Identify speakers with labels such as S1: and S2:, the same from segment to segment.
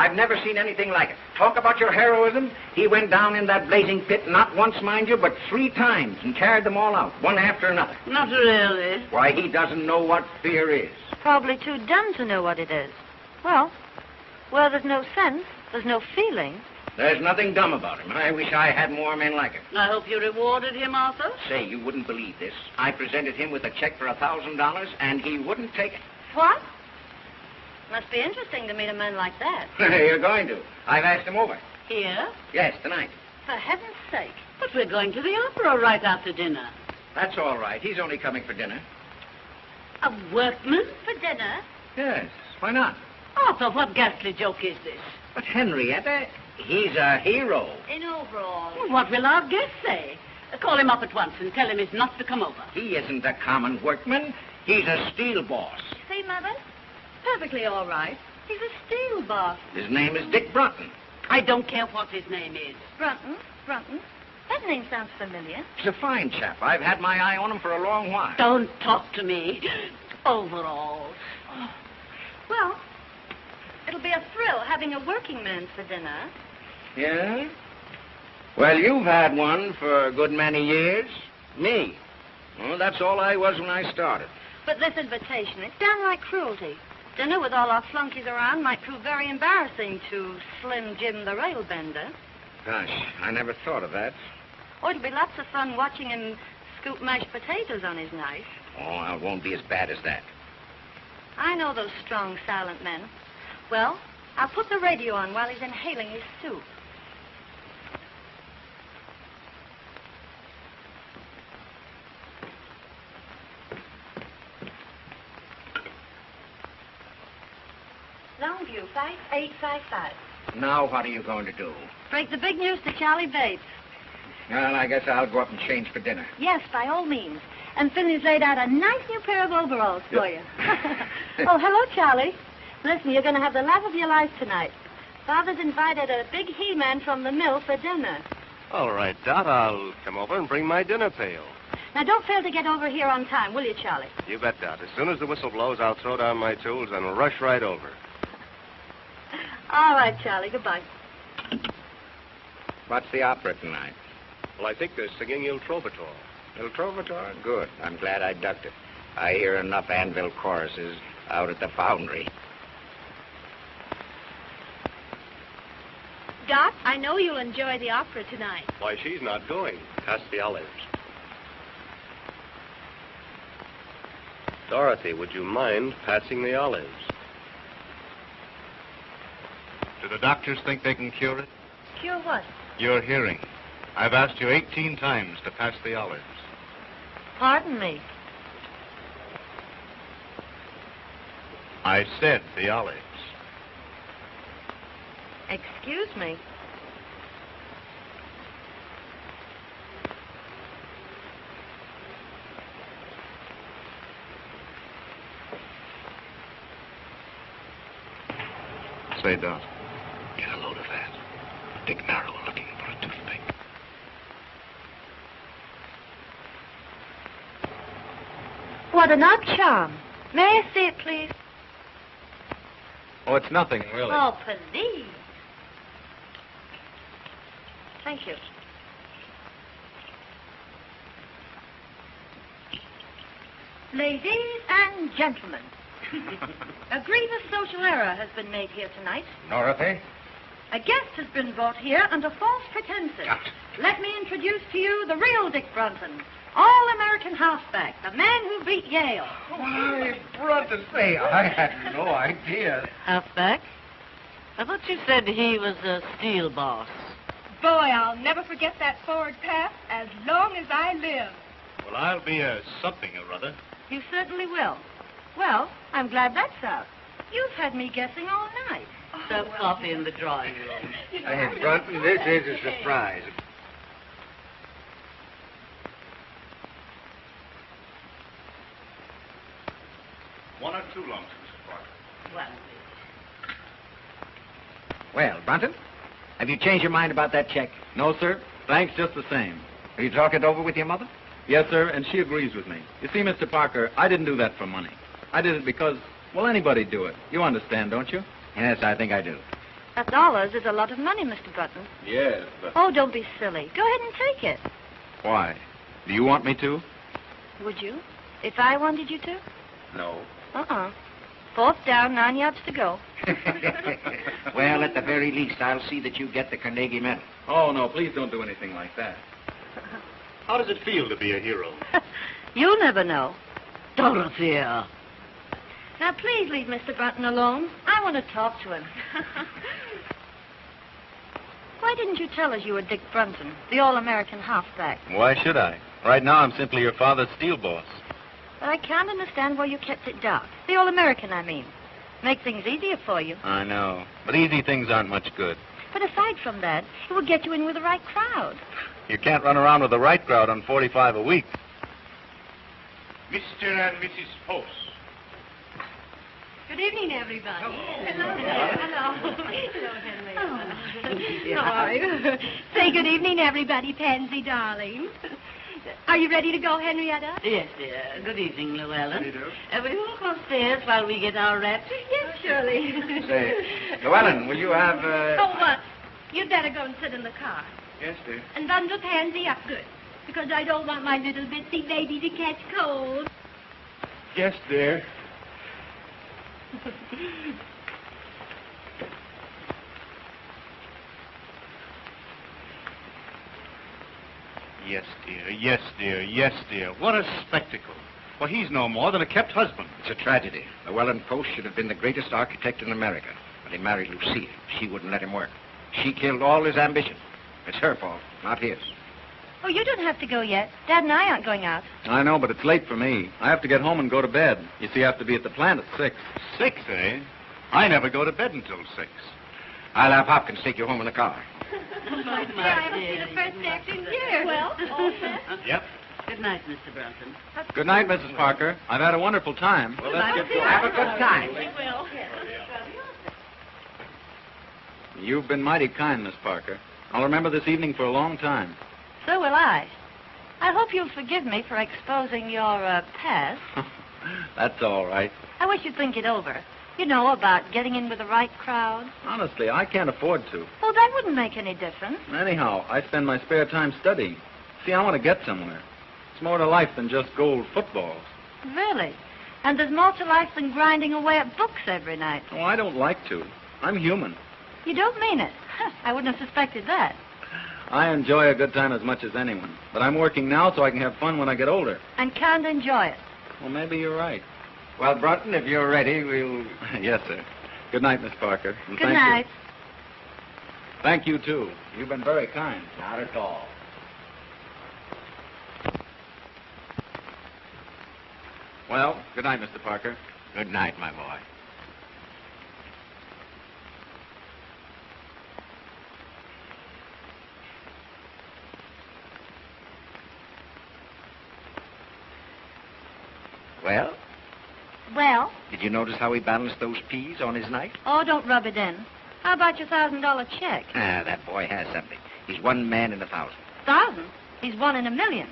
S1: I've never seen anything like it. Talk about your heroism. He went down in that blazing pit, not once, mind you, but 3 times, and carried them all out, one after another.
S2: Not really.
S1: Why, he doesn't know what fear is.
S3: Probably too dumb to know what it is. Well, where there's no sense, there's no feeling.
S1: There's nothing dumb about him. I wish I had more men like him.
S2: I hope you rewarded him, Arthur.
S1: Say, you wouldn't believe this. I presented him with a check for $1,000, and he wouldn't take it.
S3: What? Must be interesting to meet a man like that.
S1: You're going to. I've asked him over.
S2: Here?
S1: Yes, tonight.
S3: For heaven's sake.
S2: But we're going to the opera right after dinner.
S1: That's all right. He's only coming for dinner.
S2: A workman?
S3: For dinner?
S1: Yes, why not?
S2: Arthur, what ghastly joke is this?
S1: But Henrietta, he's a hero.
S3: In overalls.
S2: Well, what will our guest say? Call him up at once and tell him he's not to come over.
S1: He isn't a common workman. He's a steel boss.
S3: See, Mother? Perfectly all right. He's a steel boss.
S1: His name is Dick Brunton.
S2: I don't care what his name is.
S3: Brunton? Brunton? That name sounds familiar.
S1: He's a fine chap. I've had my eye on him for a long while.
S2: Don't talk to me. Overalls.
S3: Oh. Well, it'll be a thrill having a working man for dinner.
S1: Yeah? Well, you've had one for a good many years. Me. Well, that's all I was when I started.
S3: But this invitation, it's downright cruelty. Dinner with all our flunkies around might prove very embarrassing to Slim Jim the railbender.
S1: Gosh, I never thought of that.
S3: Oh, it'll be lots of fun watching him scoop mashed potatoes on his knife.
S1: Oh, it won't be as bad as that.
S3: I know those strong, silent men. Well, I'll put the radio on while he's inhaling his soup. Longview, 5855.
S1: Now what are you going to do?
S3: Break the big news to Charlie Bates.
S1: Well, I guess I'll go up and change for dinner.
S3: Yes, by all means. And Finley's laid out a nice new pair of overalls for you. Oh, hello, Charlie. Listen, you're going to have the laugh of your life tonight. Father's invited a big he-man from the mill for dinner.
S4: All right, Dot. I'll come over and bring my dinner pail.
S3: Now, don't fail to get over here on time, will you, Charlie?
S4: You bet, Dot. As soon as the whistle blows, I'll throw down my tools and rush right over.
S3: All right, Charlie. Goodbye.
S1: What's the opera tonight?
S4: Well, I think they're singing Il Trovatore.
S1: Il Trovatore? Good. I'm glad I ducked it. I hear enough anvil choruses out at the foundry.
S3: Doc, I know you'll enjoy the opera tonight.
S4: Why, she's not going. Pass the olives. Dorothy, would you mind passing the olives?
S5: Do the doctors think they can cure it?
S3: Cure what?
S5: Your hearing. I've asked you 18 times to pass the olives.
S3: Pardon me.
S5: I said the olives.
S3: Excuse me.
S5: Say, Dot, get a load of that. Dick Narrow looking for a toothpick.
S3: What an odd charm. May I see it, please?
S5: Oh, it's nothing, really.
S3: Oh, please. Thank you. Ladies and gentlemen, a grievous social error has been made here tonight.
S1: Dorothy?
S3: A guest has been brought here under false pretenses. Let me introduce to you the real Dick Brunton, all-American halfback, the man who beat Yale.
S1: Why, Brunton, say, I had no idea.
S2: Halfback? I thought you said he was a steel boss.
S6: Boy, I'll never forget that forward pass as long as I live.
S5: Well, I'll be a something or other.
S3: You certainly will. Well, I'm glad that's out. You've had me guessing all night.
S2: Serve coffee in the drawing room.
S1: Hey, Brunton, this is a surprise.
S5: One or two lumps, Mrs. Parker.
S2: Well,
S1: Well, Brunton, have you changed your mind about that check?
S7: No, sir. Thanks just the same.
S1: Have you talked it over with your mother?
S7: Yes, sir, and she agrees with me. You see, Mr. Parker, I didn't do that for money. I did it because, well, anybody'd do it. You understand, don't you?
S1: Yes, I think I do.
S3: $1 is a lot of money, Mr. Button.
S7: Yes, but...
S3: Oh, don't be silly. Go ahead and take it.
S7: Why? Do you want me to?
S3: Would you? If I wanted you to?
S7: No.
S3: Uh-uh. 4th down, 9 yards to go.
S1: Well, at the very least, I'll see that you get the Carnegie Medal.
S7: Oh, no, please don't do anything like that.
S4: How does it feel to be a hero?
S3: You'll never know.
S2: Dorothea.
S3: Now, please leave Mr. Button alone. I want to talk to him. Why didn't you tell us you were Dick Brunson, the all-American halfback?
S7: Why should I? Right now, I'm simply your father's steel boss.
S3: But I can't understand why you kept it dark. The all-American, I mean. Make things easier for you.
S7: I know. But easy things aren't much good.
S3: But aside from that, it would get you in with the right crowd.
S7: You can't run around with the right crowd on 45 a week.
S5: Mr. and Mrs. Post.
S3: Good evening, everybody. Hello. Hello, Henry.
S6: How are you? Say good evening, everybody, Pansy, darling. Are you ready to go, Henrietta?
S2: Yes, dear. Good evening, Llewellyn. Will you walk upstairs while we get our wraps?
S6: Yes, surely.
S1: Say, Llewellyn, will you have,
S6: You'd better go and sit in the car.
S1: Yes, dear.
S6: And bundle Pansy up good, because I don't want my little bitsy baby to catch cold.
S5: Yes, dear. Yes, dear. Yes, dear. Yes, dear. What a spectacle. Well, he's no more than a kept husband.
S1: It's a tragedy. Llewellyn Post should have been the greatest architect in America. But he married Lucille. She wouldn't let him work. She killed all his ambition. It's her fault, not his.
S3: Oh, you don't have to go yet. Dad and I aren't going out.
S7: I know, but it's late for me. I have to get home and go to bed. You see, I have to be at the plant at 6.
S5: 6, eh? I never go to bed until 6.
S1: I'll have Hopkins take you home in the car.
S6: My dear, I haven't seen a first act in years. Well, all set?
S5: Yep.
S2: Good night, Mr. Brunson.
S7: Good night, Mrs. Parker. I've had a wonderful time.
S1: Well, let's get going. Have a good time.
S6: We will.
S7: You've been mighty kind, Miss Parker. I'll remember this evening for a long time.
S3: So will I. I hope you'll forgive me for exposing your past.
S7: That's all right.
S3: I wish you'd think it over. You know, about getting in with the right crowd.
S7: Honestly, I can't afford to.
S3: Oh, that wouldn't make any difference.
S7: Anyhow, I spend my spare time studying. See, I want to get somewhere. It's more to life than just gold footballs.
S3: Really? And there's more to life than grinding away at books every night.
S7: Oh, I don't like to. I'm human.
S3: You don't mean it. I wouldn't have suspected that.
S7: I enjoy a good time as much as anyone. But I'm working now so I can have fun when I get older.
S3: And can't enjoy it.
S7: Well, maybe you're right.
S1: Well, Brunton, if you're ready, we'll...
S7: Yes, sir. Good night, Miss Parker. And
S3: Good
S7: thank
S3: night.
S7: You. Thank you, too. You've been very kind.
S1: Not at all.
S7: Well, good night, Mr. Parker.
S1: Good night, my boy. Well,
S3: Well?
S1: did you notice how he balanced those peas on his knife?
S3: Oh, don't rub it in. How about your $1,000 check?
S1: Ah, that boy has something. He's one man in 1,000.
S3: 1,000? He's one in a million.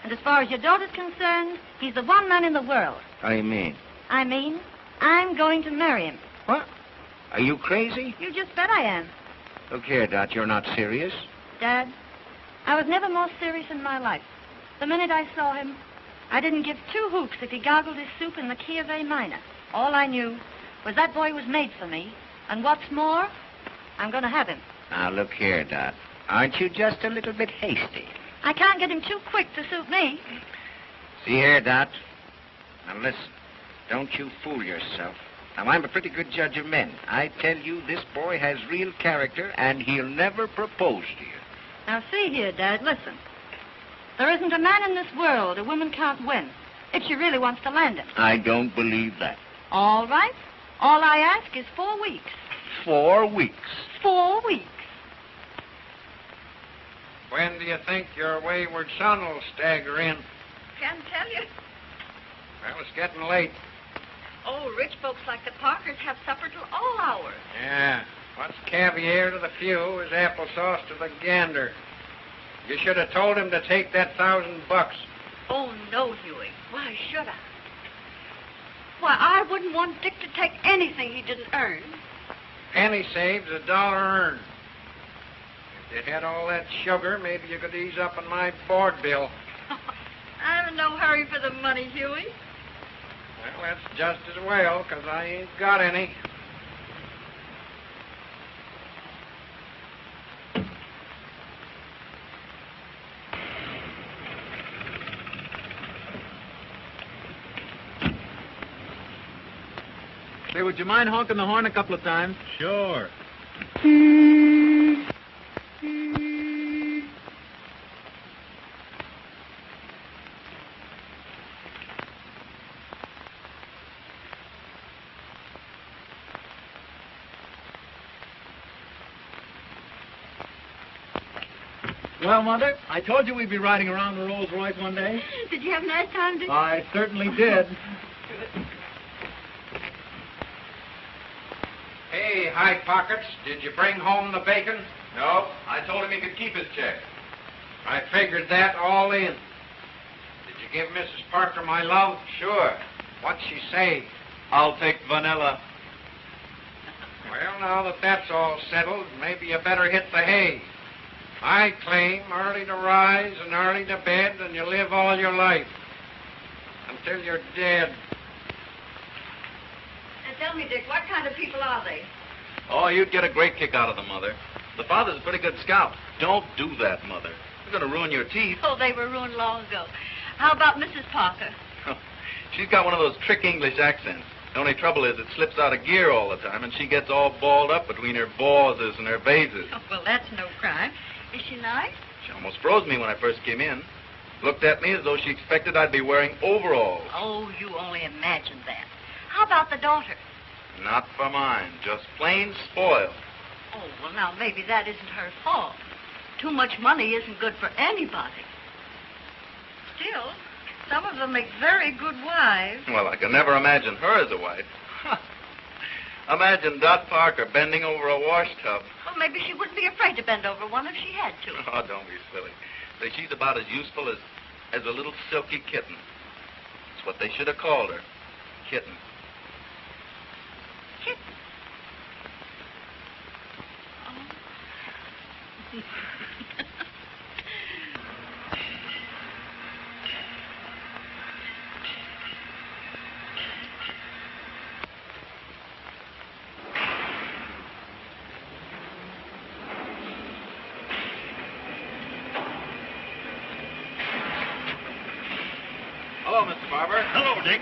S3: And as far as your daughter's concerned, he's the one man in the world.
S1: What do you mean?
S3: I mean, I'm going to marry him.
S1: What? Are you crazy?
S3: You just bet I am.
S1: Look here, Dot, you're not serious.
S3: Dad, I was never more serious in my life. The minute I saw him, I didn't give 2 hoots if he gargled his soup in the key of A minor. All I knew was that boy was made for me. And what's more, I'm going to have him.
S1: Now, look here, Dot. Aren't you just a little bit hasty?
S3: I can't get him too quick to suit me.
S1: See here, Dot. Now, listen. Don't you fool yourself. Now, I'm a pretty good judge of men. I tell you, this boy has real character, and he'll never propose to you.
S3: Now, see here, Dad, listen. There isn't a man in this world a woman can't win if she really wants to land him.
S1: I don't believe that.
S3: All right. All I ask is 4 weeks.
S1: 4 weeks.
S3: 4 weeks.
S1: When do you think your wayward son will stagger in?
S6: Can't tell you.
S1: Well, it's getting late.
S6: Oh, rich folks like the Parkers have supper till all hours.
S1: Yeah. What's caviar to the few is applesauce to the gander. You should have told him to take that $1,000.
S6: Oh, no, Huey. Why should I? Why, I wouldn't want Dick to take anything he didn't earn.
S8: penny saved is a dollar earned. If you had all that sugar, maybe you could ease up on my board bill.
S9: I'm in no hurry for the money, Huey.
S8: Well, that's just as well, 'cause I ain't got any.
S7: Say, would you mind honking the horn a couple of times?
S10: Sure. Well, Mother, I told you we'd be riding around the Rolls Royce one day.
S6: Did you have a nice time, Dick?
S10: I certainly did.
S8: Hey, High Pockets, did you bring home the bacon?
S7: No, I told him he could keep his check.
S8: I figured that all in. Did you give Mrs. Parker my love?
S7: Sure.
S8: What'd she say?
S7: I'll take vanilla.
S8: Well, now that that's all settled, maybe you better hit the hay. I claim early to rise and early to bed, and you live all your life. Until you're dead.
S9: And tell me, Dick, what kind of people are they?
S7: Oh, you'd get a great kick out of them, Mother. The father's a pretty good scout. Don't do that, Mother. You're going to ruin your teeth.
S9: Oh, they were ruined long ago. How about Mrs. Parker?
S7: She's got one of those trick English accents. The only trouble is it slips out of gear all the time, and she gets all balled up between her bawses and her bases.
S9: Oh, well, that's no crime. Is she nice?
S7: She almost froze me when I first came in. Looked at me as though she expected I'd be wearing overalls.
S9: Oh, you only imagine that. How about the daughter?
S7: Not for mine. Just plain spoiled.
S9: Oh, well, now, maybe that isn't her fault. Too much money isn't good for anybody. Still, some of them make very good wives.
S7: Well, I can never imagine her as a wife. Imagine Dot Parker bending over a wash tub.
S9: Well, maybe she wouldn't be afraid to bend over one if she had to.
S7: Oh, don't be silly. Say, she's about as useful as a little silky kitten. That's what they should have called her. Kitten.
S9: Kitten? Oh.
S7: Hello, Mr. Barber.
S10: Hello, Dick.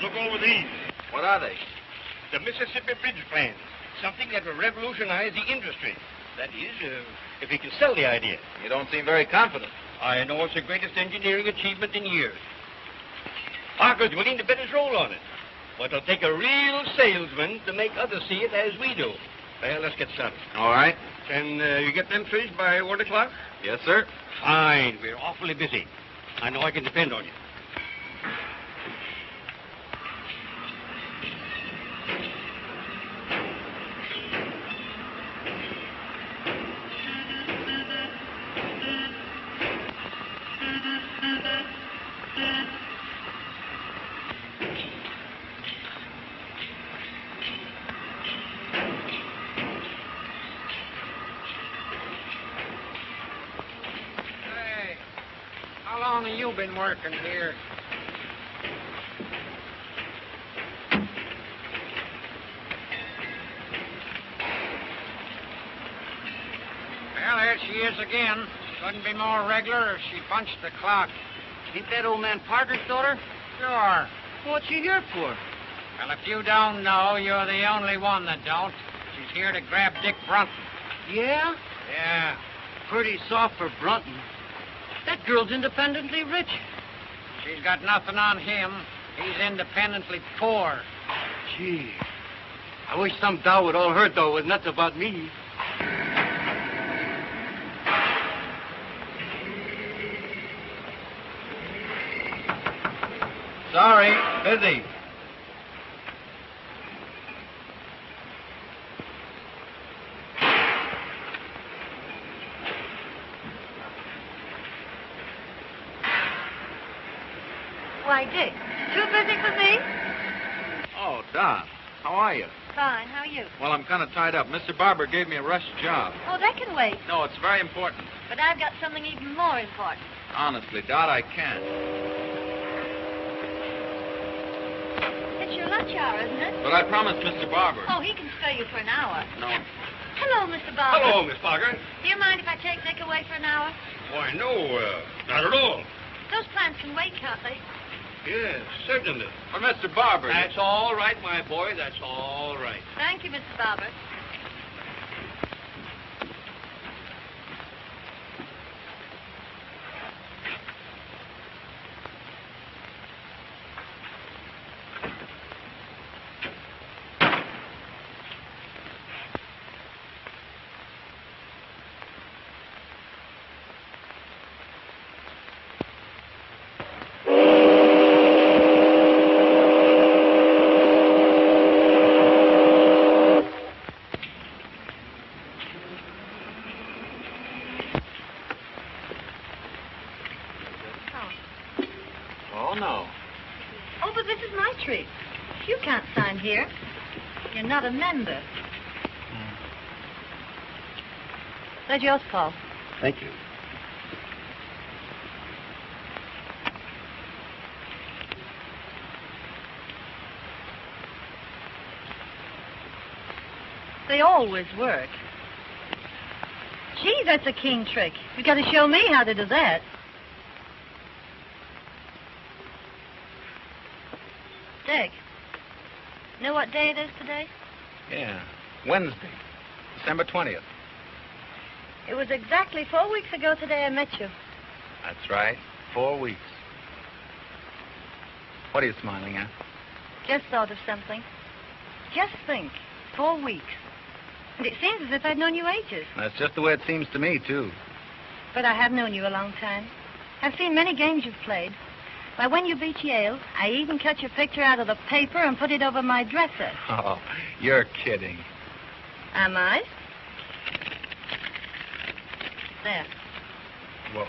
S10: Look over these.
S7: What are they?
S10: The Mississippi Bridge plans. Something that will revolutionize the industry. That is, if he can sell the idea.
S7: You don't seem very confident.
S10: I know it's the greatest engineering achievement in years. Parker's willing to bet his roll on it. But it'll take a real salesman to make others see it as we do. Well, let's get started.
S7: All right.
S10: Can you get them finished by 1 o'clock?
S7: Yes, sir.
S10: Fine. We're awfully busy. I know I can depend on you.
S8: How long have you been working here? Well, there she is again. Couldn't be more regular if she punched the clock.
S2: Ain't that old man Parker's daughter?
S8: Sure.
S2: What's she here for?
S8: Well, if you don't know, you're the only one that don't. She's here to grab Dick Brunton.
S2: Yeah?
S8: Yeah.
S2: Pretty soft for Brunton. That girl's independently rich.
S8: She's got nothing on him. He's independently poor.
S2: Gee. I wish some dow would all heard, though, was nuts about me.
S7: Sorry, busy.
S9: Why, Dick, too busy for me?
S7: Oh, Dot. How are you?
S3: Fine. How are you?
S7: Well, I'm kind of tied up. Mr. Barber gave me a rush job.
S3: Oh, that can wait.
S7: No, it's very important.
S3: But I've got something even more important.
S7: Honestly, Dot, I can't.
S3: It's your lunch hour, isn't it?
S7: But I promised Mr. Barber.
S3: Oh, he can spare you for an hour.
S7: No.
S3: Hello, Mr. Barber.
S10: Hello, Miss Parker.
S3: Do you mind if I take Nick away for an hour?
S10: Why, no, not at all.
S3: Those plants can wait, can't they?
S10: Yes, certainly.
S7: But Mr. Barber.
S10: That's all right, my boy. That's all right.
S3: Thank you, Mr. Barber.
S7: Oh, no.
S3: Oh, but this is my tree. You can't sign here. You're not a member. There's yours, Paul.
S5: Thank you.
S3: They always work. Gee, that's a keen trick. You got to show me how to do that. Dick, know what day it is today?
S7: Yeah. Wednesday. December 20th.
S3: It was exactly 4 weeks ago today I met you.
S7: That's right. 4 weeks. What are you smiling at?
S3: Just thought of something. Just think, 4 weeks. And it seems as if I'd known you ages.
S7: That's just the way it seems to me, too.
S3: But I have known you a long time. I've seen many games you've played. Why, when you beat Yale, I even cut your picture out of the paper and put it over my dresser.
S7: Oh, you're kidding.
S3: Am I? There.
S7: Whoa.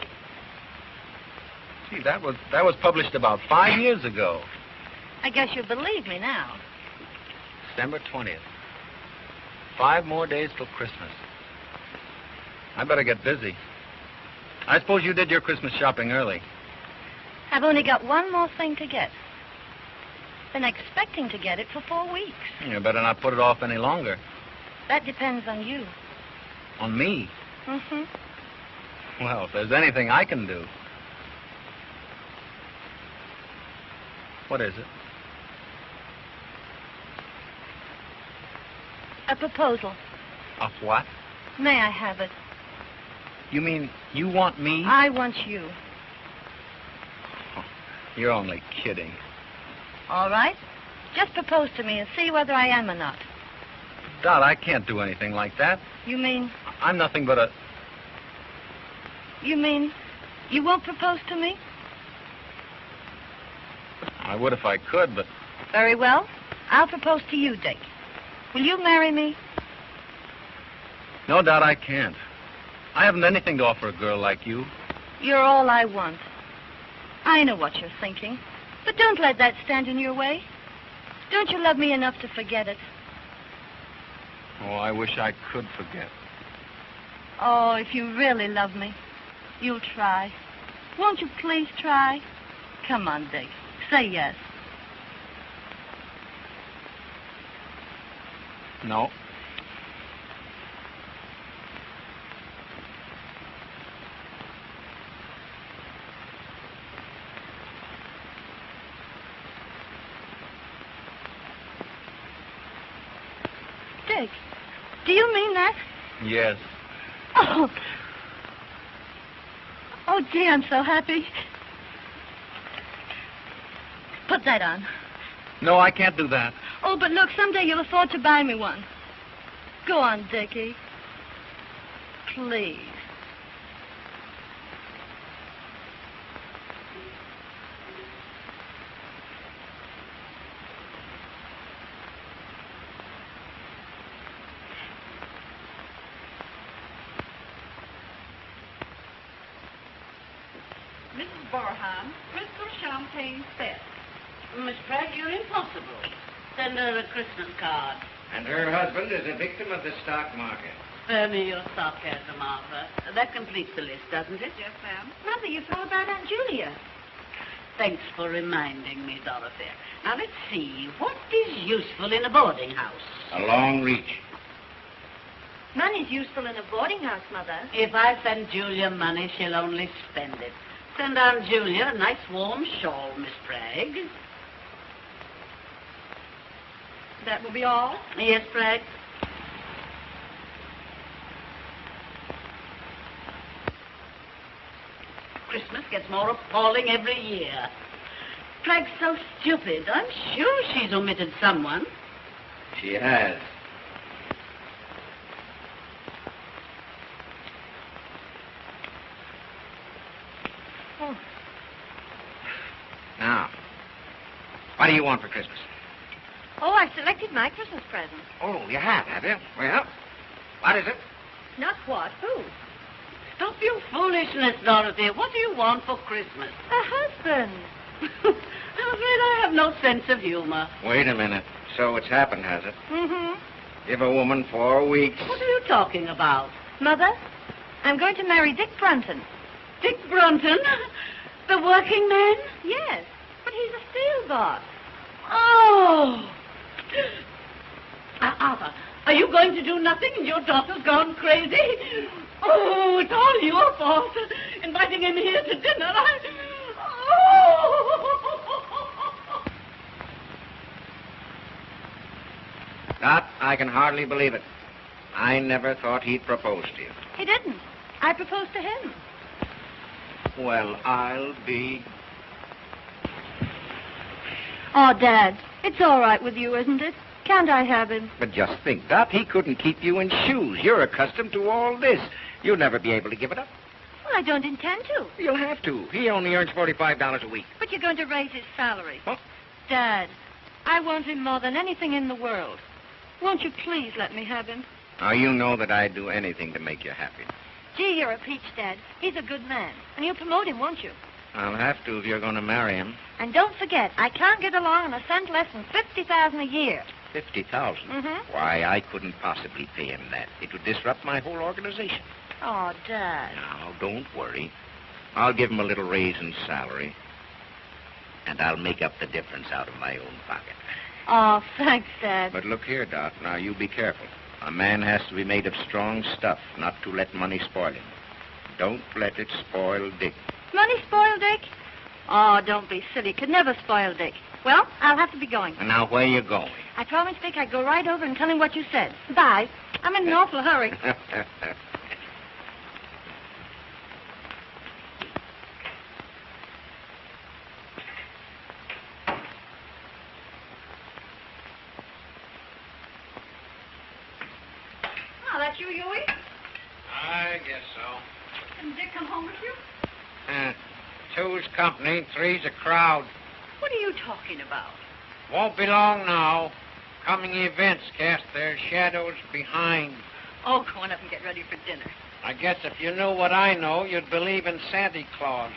S7: Gee, that was published about 5 years ago.
S3: I guess you believe me now.
S7: December 20th. 5 more days till Christmas. I better get busy. I suppose you did your Christmas shopping early.
S3: I've only got one more thing to get. Been expecting to get it for 4 weeks.
S7: You better not put it off any longer.
S3: That depends on you.
S7: On me?
S3: Mm-hmm.
S7: Well, if there's anything I can do. What is it?
S3: A proposal.
S7: Of what?
S3: May I have it?
S7: You mean you want me?
S3: I want you.
S7: Oh, you're only kidding.
S3: All right. Just propose to me and see whether I am or not.
S7: Dot, I can't do anything like that.
S3: You mean...
S7: I'm nothing but a...
S3: You mean you won't propose to me?
S7: I would if I could, but...
S3: Very well. I'll propose to you, Dick. Will you marry me?
S7: No, Dot, I can't. I haven't anything to offer a girl like you.
S3: You're all I want. I know what you're thinking. But don't let that stand in your way. Don't you love me enough to forget it?
S7: Oh, I wish I could forget.
S3: Oh, if you really love me, you'll try. Won't you please try? Come on, Dick. Say yes.
S7: No.
S3: Dick, do you mean that?
S7: Yes.
S3: Oh. Oh, gee, I'm so happy. Put that on.
S7: No, I can't do that.
S3: Oh, but look, someday you'll afford to buy me one. Go on, Dickie. Please.
S9: Mrs. Barham, crystal champagne set.
S2: Miss Pratt, you're impossible. send her a Christmas card.
S1: And her husband is a victim of the stock market.
S2: Spare me your sarcasm, Martha. That completes the list, doesn't it?
S6: Yes, ma'am. Mother, you forgot about Aunt Julia.
S2: Thanks for reminding me, Dorothy. Now, let's see. What is useful in a boarding house?
S1: A long reach.
S3: Money's useful in a boarding house, Mother.
S2: If I send Julia money, she'll only spend it. Send Aunt Julia a nice warm shawl, Miss Bragg.
S6: That will be all?
S2: Yes, Bragg? Christmas gets more appalling every year. Bragg's so stupid. I'm sure she's omitted someone.
S1: She has.
S3: Oh.
S1: Now, what do you want for Christmas?
S3: Oh, I've selected my Christmas present.
S1: Oh, you have you? Well, what is it?
S3: Not what? Who?
S2: Stop your foolishness, Dorothy. What do you want for Christmas?
S3: A husband.
S2: I'm afraid I have no sense of humor.
S1: Wait a minute. So it's happened, has it?
S3: Mm-hmm.
S1: Give a woman 4 weeks.
S2: What are you talking about?
S3: Mother, I'm going to marry Dick Brunton.
S2: Dick Brunton? The working man?
S3: Yes, but he's a steel boss.
S2: Oh! Arthur, are you going to do nothing and your daughter's gone crazy? Oh, it's all your fault. Inviting him here to dinner.
S1: Dot, I can hardly believe it. I never thought he'd propose to you.
S3: He didn't. I proposed to him.
S1: Well, I'll be...
S3: Oh, Dad, it's all right with you, isn't it? Can't I have him?
S1: But just think, Dot, he couldn't keep you in shoes. You're accustomed to all this. You'll never be able to give it up.
S3: Well, I don't intend to.
S1: You'll have to. He only earns $45 a week.
S3: But you're going to raise his salary.
S1: Huh?
S3: Dad, I want him more than anything in the world. Won't you please let me have him?
S1: Now, you know that I'd do anything to make you happy.
S3: Gee, you're a peach, Dad. He's a good man. And you'll promote him, won't you?
S1: I'll have to if you're going to marry him.
S3: And don't forget, I can't get along on a cent less than $50,000 a year.
S1: $50,000?
S3: Mm-hmm.
S1: Why, I couldn't possibly pay him that. It would disrupt my whole organization.
S3: Oh, Dad.
S1: Now, don't worry. I'll give him a little raise in salary. And I'll make up the difference out of my own pocket.
S3: Oh, thanks, Dad.
S1: But look here, Dot. Now, you be careful. A man has to be made of strong stuff, not to let money spoil him. Don't let it spoil Dick.
S3: Money spoil Dick? Oh, don't be silly. Could never spoil Dick. Well, I'll have to be going.
S1: And now, where you going?
S3: I promised Dick I'd go right over and tell him what you said. Bye. I'm in an awful hurry.
S6: Oh, that's you, Huey?
S8: I guess so.
S6: Didn't Dick come home with you?
S8: Two's company, three's a crowd.
S9: What are you talking about?
S8: Won't be long now. Coming events cast their shadows behind.
S9: Oh, go on up and get ready for dinner.
S8: I guess if you knew what I know, you'd believe in Santa Claus.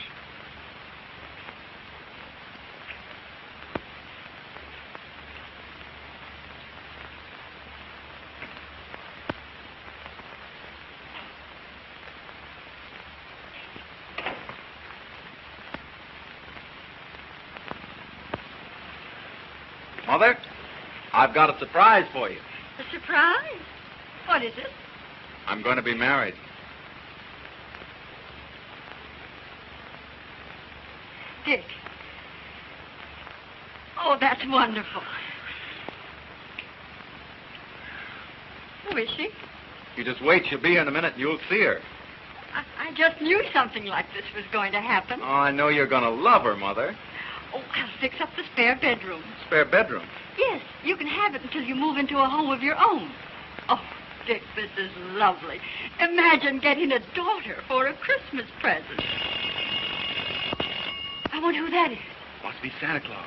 S7: Mother, I've got a surprise for you.
S9: A surprise? What is it?
S7: I'm going to be married.
S9: Dick. Oh, that's wonderful. Who is she?
S7: You just wait. She'll be here in a minute and you'll see her.
S9: I just knew something like this was going to happen.
S7: Oh, I know you're going to love her, Mother.
S9: Oh, I'll fix up the spare bedroom.
S7: Spare bedroom?
S9: Yes, you can have it until you move into a home of your own. Oh, Dick, this is lovely. Imagine getting a daughter for a Christmas present. I wonder who that is.
S7: Must be Santa Claus.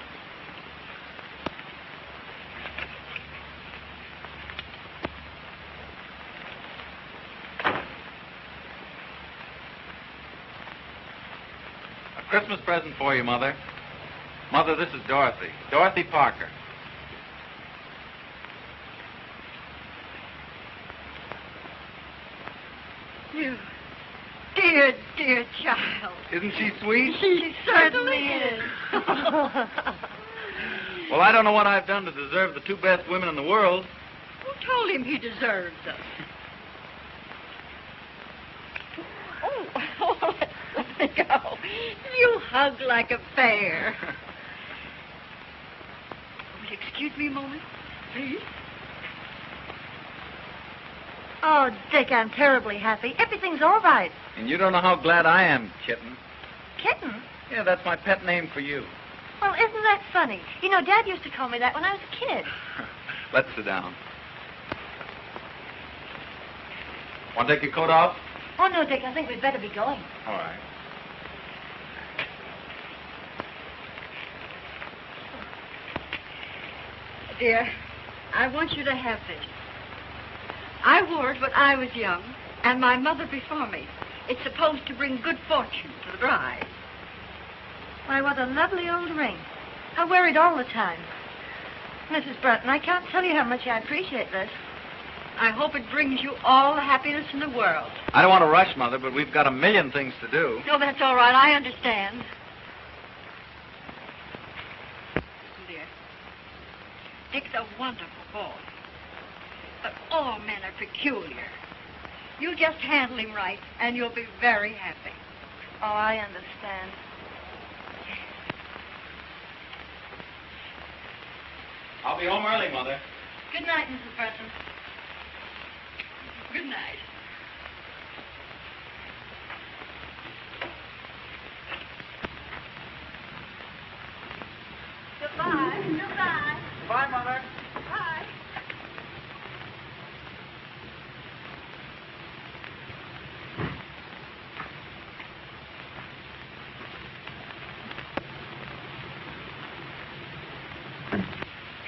S7: A Christmas present for you, Mother. Mother, this is Dorothy. Dorothy Parker.
S9: You dear, dear child.
S7: Isn't she sweet?
S9: She certainly is.
S7: Well, I don't know what I've done to deserve the two best women in the world.
S9: Who told him he deserves them? Oh, let me go. You hug like a bear. Will you excuse me a moment, please?
S3: Oh, Dick, I'm terribly happy. Everything's all right.
S7: And you don't know how glad I am, Kitten.
S3: Kitten?
S7: Yeah, that's my pet name for you.
S3: Well, isn't that funny? You know, Dad used to call me that when I was a kid.
S7: Let's sit down. Want to take your coat off?
S3: Oh, no, Dick, I think we'd better be going.
S7: All right.
S9: Dear, I want you to have this. I wore it when I was young, and my mother before me. It's supposed to bring good fortune to the bride.
S3: Why, what a lovely old ring. I wear it all the time. Mrs. Broughton, I can't tell you how much I appreciate this.
S9: I hope it brings you all the happiness in the world.
S7: I don't want to rush, Mother, but we've got a million things to do.
S9: No, that's all right. I understand. Dear, Dick's a wonderful boy. But all men are peculiar. You just handle him right, and you'll be very happy.
S3: Oh, I understand.
S7: I'll be home early, Mother.
S3: Good night, Mrs. Broughton.
S9: Good night.
S3: Goodbye. Goodbye.
S7: Bye, Mother.
S3: Bye.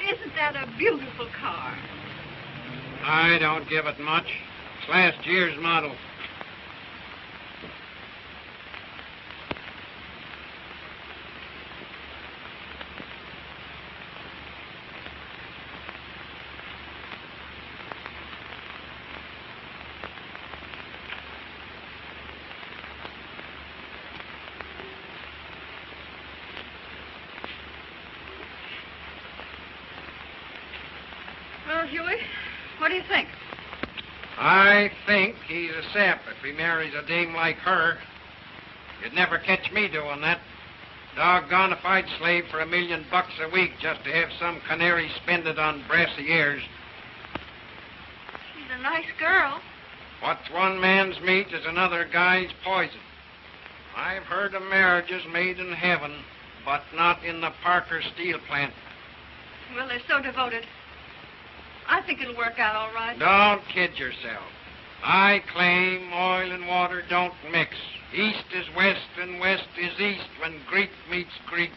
S9: Isn't that a beautiful car?
S8: I don't give it much. It's last year's model.
S9: Well, Huey, what do you think?
S8: I think he's a sap if he marries a dame like her. You'd never catch me doing that. Doggone if I'd slave for $1 million a week just to have some canary spend it on brassy ears.
S9: She's a nice girl.
S8: What's one man's meat is another guy's poison. I've heard of marriages made in heaven, but not in the Parker steel plant.
S9: Well, they're so devoted. I think it'll work out all right.
S8: Don't kid yourself. I claim oil and water don't mix. East is west and west is east when Greek meets Greek.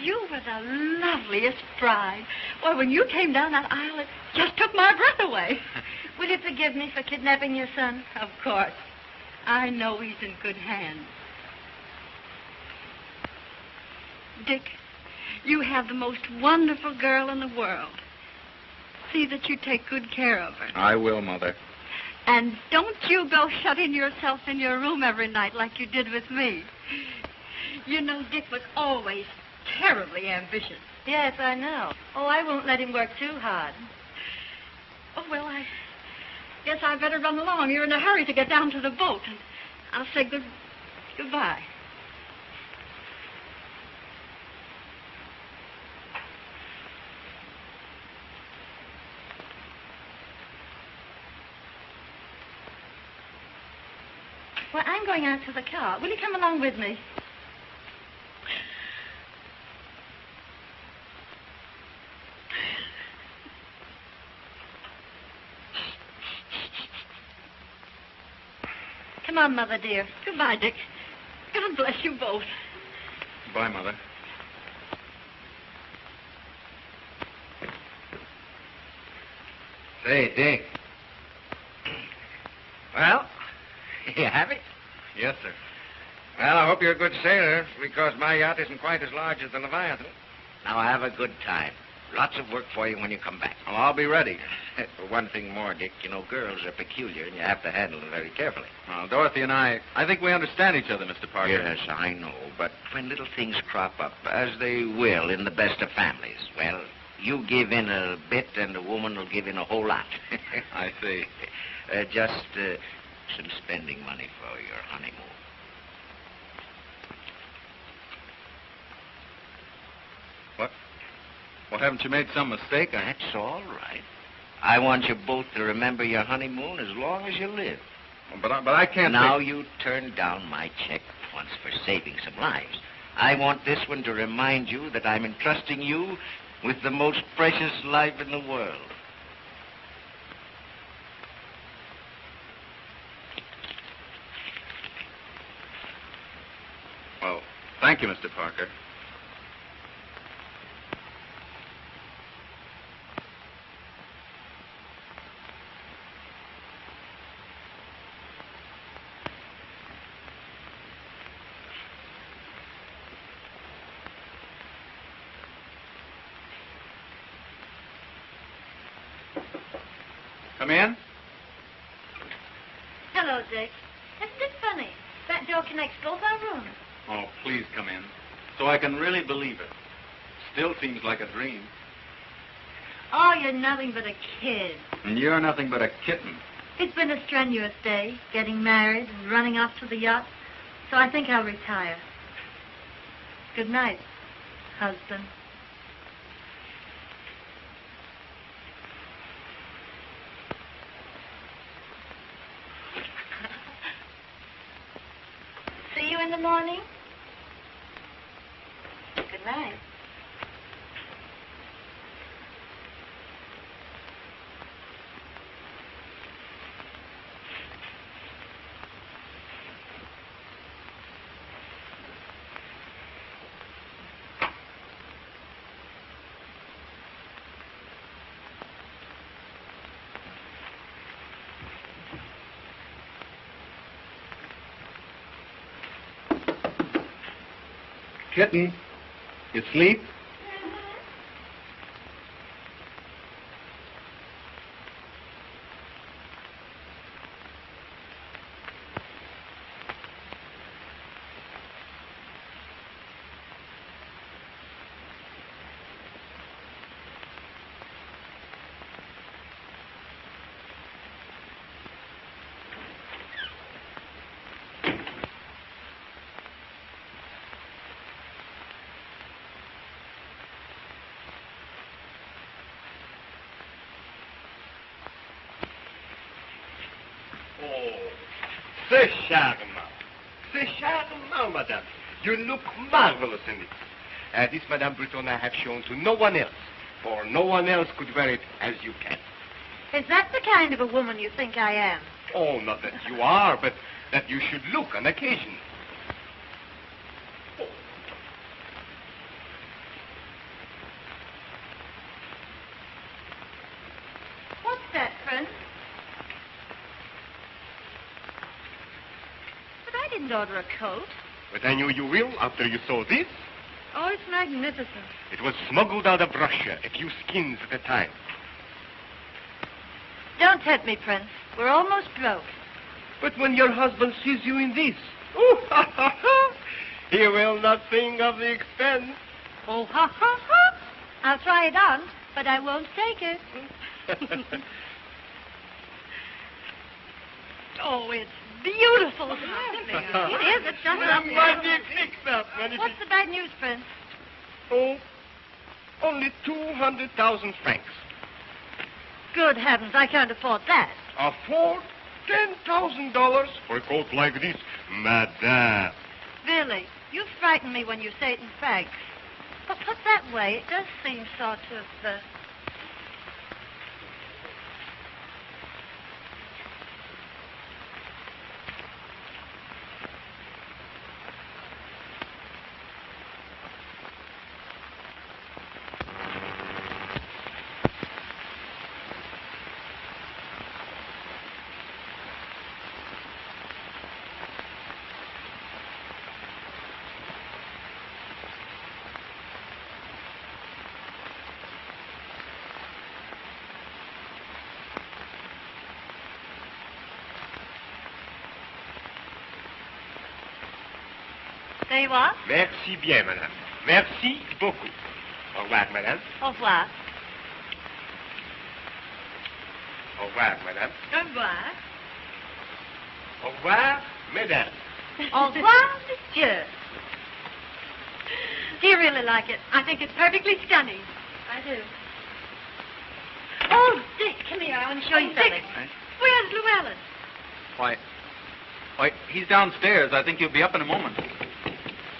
S9: You were the loveliest bride. Well, when you came down that aisle, it just took my breath away.
S3: Will you forgive me for kidnapping your son?
S9: Of course. I know he's in good hands. Dick, you have the most wonderful girl in the world. See that you take good care of her.
S7: I will, Mother.
S9: And don't you go shutting yourself in your room every night like you did with me. You know, Dick was always terribly ambitious.
S3: Yes, I know. Oh, I won't let him work too hard.
S9: Oh, well, I guess I better run along. You're in a hurry to get down to the boat. And I'll say goodbye.
S3: Well, I'm going out to the car. Will you come along with me? Come on, Mother, dear.
S9: Goodbye, Dick. God bless you both.
S7: Bye, Mother.
S1: Say, Dick. Well, you have it?
S7: Yes, sir.
S1: Well, I hope you're a good sailor, because my yacht isn't quite as large as the Leviathan. Now, have a good time. Lots of work for you when you come back.
S7: Well, I'll be ready.
S1: For one thing more, Dick, you know, girls are peculiar, and you have to handle them very carefully.
S7: Well, Dorothy and I think we understand each other, Mr. Parker.
S1: Yes, I know, but when little things crop up, as they will in the best of families, well, you give in a bit, and the woman will give in a whole lot.
S7: I see.
S1: Just some spending money for your honeymoon.
S7: Well, haven't you made some mistake?
S1: That's all right. I want you both to remember your honeymoon as long as you live.
S7: But I can't...
S1: Now you turn down my check once for saving some lives. I want this one to remind you that I'm entrusting you with the most precious life in the world.
S7: Well, thank you, Mr. Parker. Come in.
S3: Hello, Dick. Isn't it funny? That door connects both our rooms.
S7: Oh, please come in, so I can really believe it. Still seems like a dream.
S3: Oh, you're nothing but a kid.
S7: And you're nothing but a kitten.
S3: It's been a strenuous day, getting married and running off to the yacht. So I think I'll retire. Good night, husband. See you in the morning. Good night.
S5: Kitten, you sleep?
S10: C'est charmant. C'est charmant, madame. You look marvelous in it. This, Madame Breton, I have shown to no one else, for no one else could wear it as you can.
S3: Is that the kind of a woman you think I am?
S10: Oh, not that you are, but that you should look on occasion.
S3: What's that, Prince? But I didn't order a coat.
S10: But I knew you will after you saw this.
S3: Oh, it's magnificent.
S10: It was smuggled out of Russia, a few skins at a time.
S3: Don't tempt me, Prince. We're almost broke.
S10: But when your husband sees you in this, oh, ha, ha, ha, he will not think of the expense.
S3: Oh, ha, ha, ha. I'll try it on, but I won't take it.
S9: Oh, it's beautiful.
S3: It is. It's just lovely. What's the bad news, Prince?
S10: Oh, only 200,000 francs.
S3: Good heavens, I can't afford that.
S10: Afford? $10,000 for a coat like this? Madame.
S9: Billy, you frighten me when you say it in fact. But put that way, it does seem sort of, Say what?
S10: Merci bien, madame. Merci beaucoup. Au revoir, madame.
S9: Au revoir.
S10: Au revoir, madame.
S9: Au revoir.
S10: Au revoir, mesdames.
S9: Au revoir, monsieur. Do you really like it?
S6: I think it's perfectly stunning.
S9: I do. Oh, Dick, come here. I want to show you something.
S7: Right?
S6: Where's Llewellyn?
S7: Why, he's downstairs. I think he'll be up in a moment.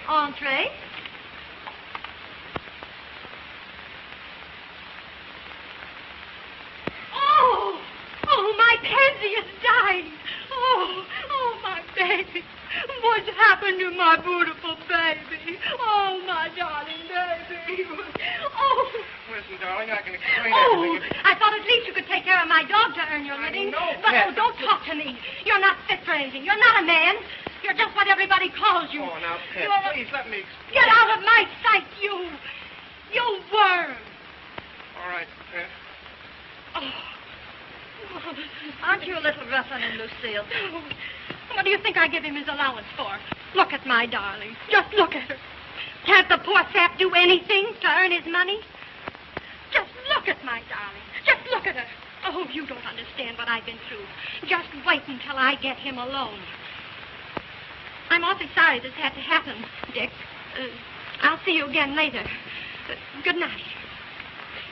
S9: Entree.
S6: Oh, my Pansy is dying. Oh, my baby. What's happened to my beautiful baby? Oh, my darling baby. Oh.
S8: Listen, darling, I can explain
S6: Oh,
S8: everything.
S6: I thought at least you could take care of my dog to earn your living.
S8: know,
S6: But
S8: Pat.
S6: don't talk to me. You're not fit for anything. You're not a man. You're just what everybody calls you.
S8: Oh, now, Pet,
S6: You're-
S8: please let me explain.
S6: Get out of my sight, you worm.
S8: All right, Pet.
S6: Oh.
S9: Aren't you a little rough on him, Lucille?
S6: What do you think I give him his allowance for? Look at my darling. Just look at her. Can't the poor sap do anything to earn his money? Just look at my darling. Just look at her. Oh, you don't understand what I've been through. Just wait until I get him alone. I'm awfully sorry this had to happen, Dick. I'll see you again later. Good night.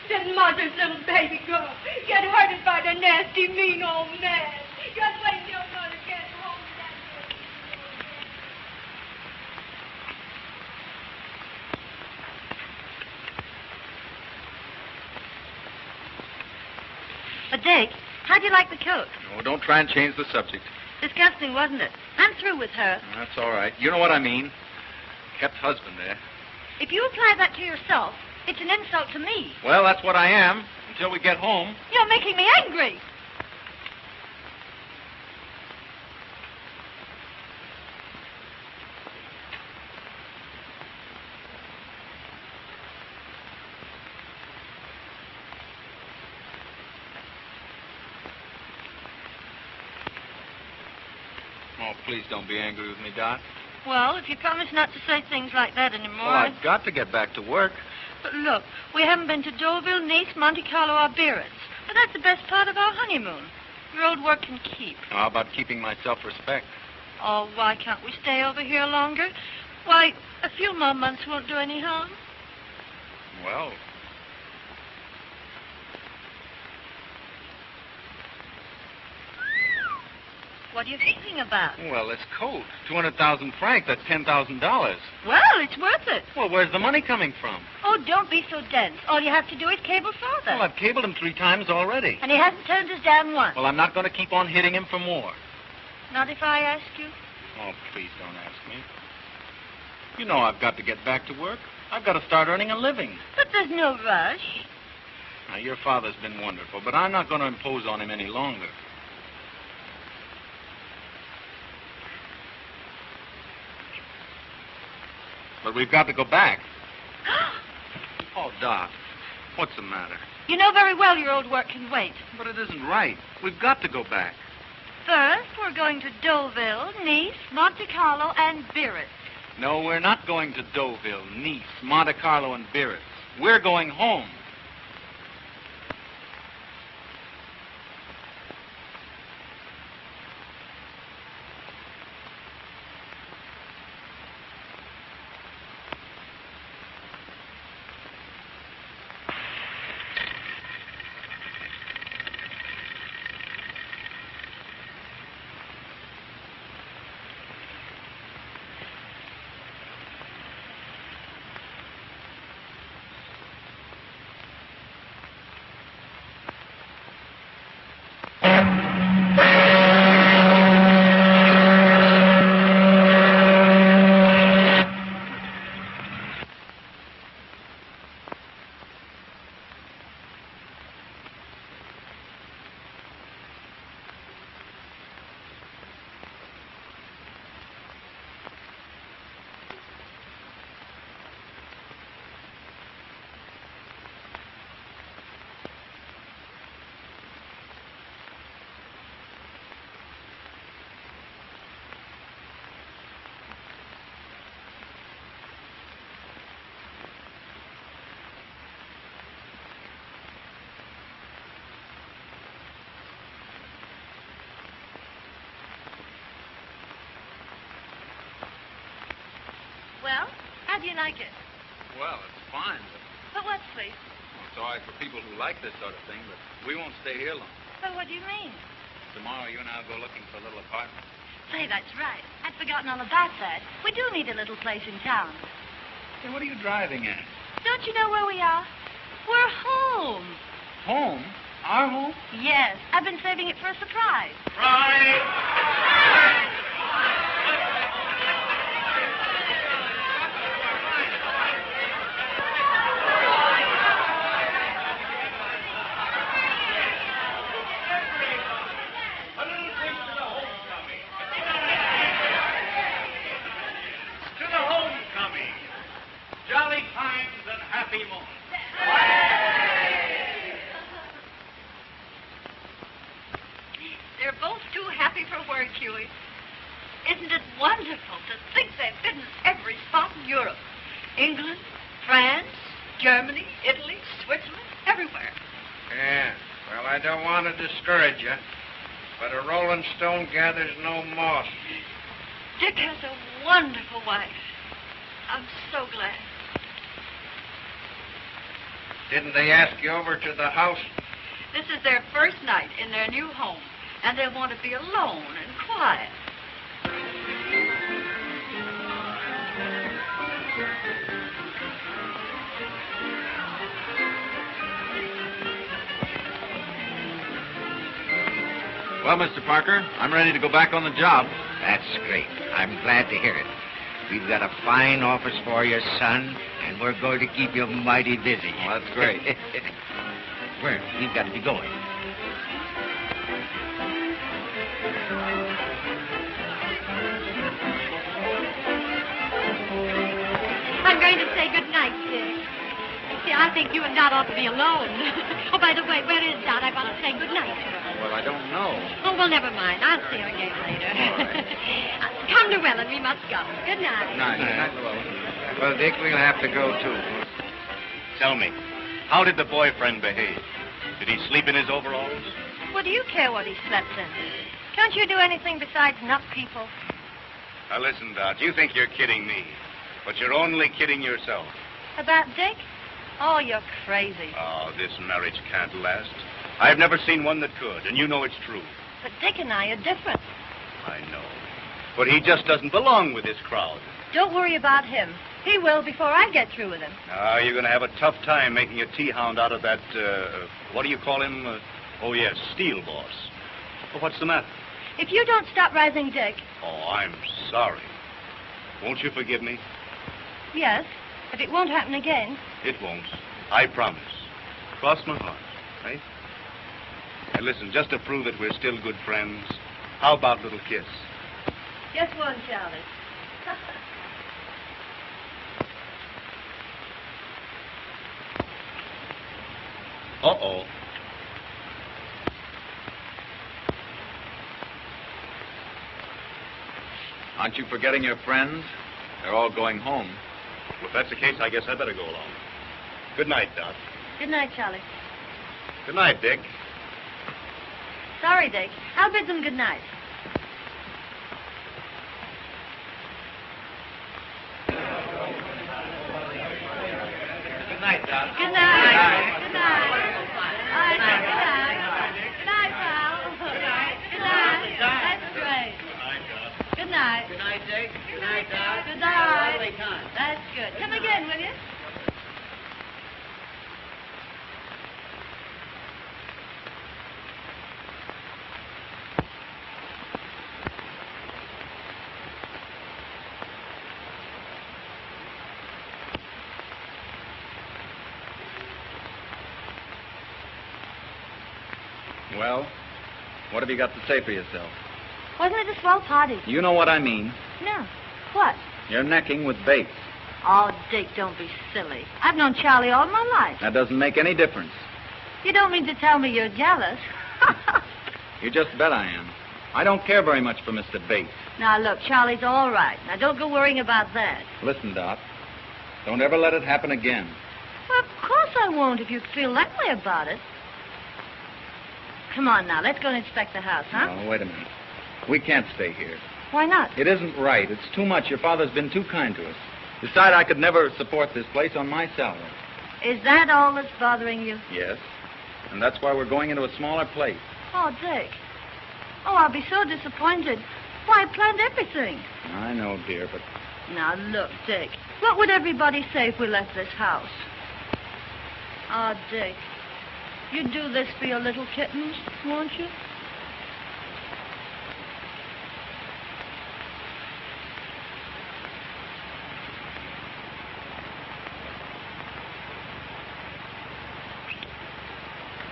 S6: Did mother's little baby girl get hurted by the nasty, mean old man? Just wait till mother gets home.
S9: But, Dick, how'd you like the coat?
S7: Oh, don't try and change the subject.
S9: Disgusting, wasn't it? I'm through with her.
S7: That's all right. You know what I mean. Kept husband there.
S9: If you apply that to yourself, it's an insult to me.
S7: Well, that's what I am until we get home.
S9: You're making me angry.
S7: Oh, please don't be angry with me, Dot.
S9: Well, if you promise not to say things like that anymore.
S7: Well, I've got to get back to work.
S9: But look, we haven't been to Deauville, Nice, Monte Carlo, or Biarritz. But that's the best part of our honeymoon. Road work can keep.
S7: How about keeping my self-respect?
S9: Oh, why can't we stay over here longer? Why, a few more months won't do any harm.
S7: Well,
S9: What are you thinking about?
S7: well, this coat, 200,000 francs, that's $10,000.
S9: Well, it's worth it.
S7: Well, where's the money coming from?
S9: Oh, don't be so dense. All you have to do is cable Father.
S7: Well, I've cabled him 3 times already.
S9: And he hasn't turned us down once.
S7: Well, I'm not going to keep on hitting him for more.
S9: Not if I ask you.
S7: Oh, please don't ask me. You know I've got to get back to work. I've got to start earning a living.
S9: But there's no rush.
S7: Now, your father's been wonderful, but I'm not going to impose on him any longer. But we've got to go back. Oh, Doc, what's the matter?
S9: You know very well your old work can wait.
S7: But it isn't right. We've got to go back.
S9: First, we're going to Deauville, Nice, Monte Carlo, and Biarritz.
S7: No, we're not going to Deauville, Nice, Monte Carlo, and Biarritz. We're going home.
S3: Well, how do you like it?
S7: Well, it's fine,
S3: But what's please?
S7: it's all right for people who like this sort of thing, but we won't stay here long.
S3: Well, what do you mean?
S7: Tomorrow, you and I will go looking for a little apartment.
S3: Say, that's right. I'd forgotten all about that. We do need a little place in town.
S7: Hey, what are you driving at?
S3: Don't you know where we are? We're home.
S7: Home? Our home?
S3: Yes, I've been saving it for a surprise.
S7: To the homecoming. Jolly times and happy moments.
S9: They're both too happy for words, Huey. Isn't it wonderful to think they've been in every spot in Europe? England, France, Germany, Italy, Switzerland, everywhere.
S8: Yeah, well, I don't want to discourage you, but a rolling stone gathers no moss.
S9: Dick has a wonderful wife. I'm so glad.
S8: Didn't they ask you over to the house?
S9: This is their first night in their new home, and they want to be alone and quiet.
S7: Well, Mr. Parker, I'm ready to go back on the job.
S1: That's great. I'm glad to hear it. We've got a fine office for you, son, and we're going to keep you mighty busy.
S7: Well, that's great.
S1: We've got to be going.
S6: I'm going to say good night, Dick. See, I think you and Dot ought to be alone. Oh, by the way, where is Dot? I want to say good night to her.
S7: Well, I don't know.
S6: Oh, well, never mind. I'll see her again later. Come to Llewellyn. We must go. Good night.
S7: Good night, Llewellyn.
S8: Well, Dick, we'll have to go, too.
S10: Tell me, how did the boyfriend behave? Did he sleep in his overalls?
S6: What do you care what he slept in? Can't you do anything besides nut people?
S10: Now, listen, Dot, you think you're kidding me, but you're only kidding yourself.
S6: About Dick? Oh, you're crazy.
S10: Oh, this marriage can't last. I've never seen one that could, and you know it's true.
S6: But Dick and I are different.
S10: I know. But he just doesn't belong with this crowd.
S6: Don't worry about him. He will before I get through with him.
S10: Now, you're going to have a tough time making a tea-hound out of that, what do you call him? Oh, yes, Steel Boss. Well, what's the matter?
S6: If you don't stop rising Dick,
S10: Oh, I'm sorry. Won't you forgive me?
S6: yes, if it won't happen again.
S10: It won't. I promise. Cross my heart, right? And listen, just to prove that we're still good friends, how about a little kiss?
S3: Just one, Charlie.
S10: Uh-oh.
S7: Aren't you forgetting your friends? They're all going home.
S10: Well, if that's the case, I guess I better go along. Good night, Doc.
S3: Good night, Charlie.
S10: Good night, Dick.
S3: Sorry, Dick. I'll bid them good night.
S7: Good night, Dot.
S3: Good night. Good night. All right, Dick, good night. Good night, pal. Good night. Good night. That's great. Good night.
S1: Good night, Dick. Good night, Dot.
S3: Good night. That's good. Come again, will you?
S7: Well, what have you got to say for yourself?
S3: Wasn't it a swell party?
S7: You know what I mean.
S3: No. What?
S7: You're necking with Bates.
S3: Oh, Dick, don't be silly. I've known Charlie all my life.
S7: That doesn't make any difference.
S3: You don't mean to tell me you're jealous?
S7: You just bet I am. I don't care very much for Mr. Bates.
S3: Now, look, Charlie's all right. Now, don't go worrying about that.
S7: Listen, Dot. Don't ever let it happen again.
S3: Well, of course I won't if you feel that way about it. Come on now, let's go and inspect the house, huh?
S7: No, wait a minute. We can't stay here.
S3: Why not?
S7: It isn't right. It's too much. Your father's been too kind to us. Besides, I could never support this place on my salary.
S3: Is that all that's bothering you?
S7: Yes. And that's why we're going into a smaller place.
S3: Oh, Dick. Oh, I'll be so disappointed. Why, I planned everything.
S7: I know, dear, but...
S3: Now, look, Dick. What would everybody say if we left this house? Oh, Dick. You'd do this for your little kittens, won't you?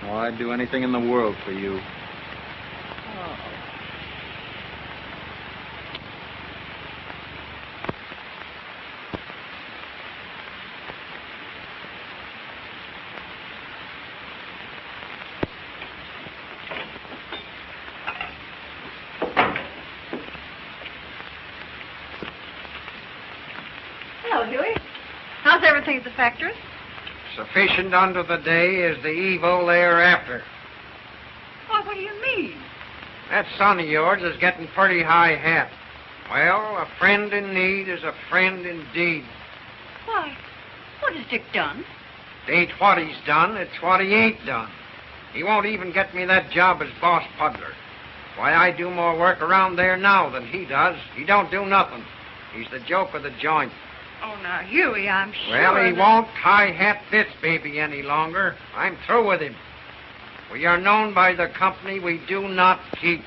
S7: Oh, I'd do anything in the world for you.
S3: Oh.
S9: Hello, Huey. How's everything at the factory?
S8: Sufficient unto the day is the evil thereafter.
S9: Why, what do you mean?
S8: That son of yours is getting pretty high hat. Well, a friend in need is a friend indeed.
S9: Why, what has Dick done?
S8: It ain't what he's done, it's what he ain't done. He won't even get me that job as boss puddler. Why, I do more work around there now than he does. He don't do nothing. He's the joke of the joint.
S9: Oh, now, Huey, I'm sure.
S8: Well, he won't high-hat this baby any longer. I'm through with him. We are known by the company we do not keep.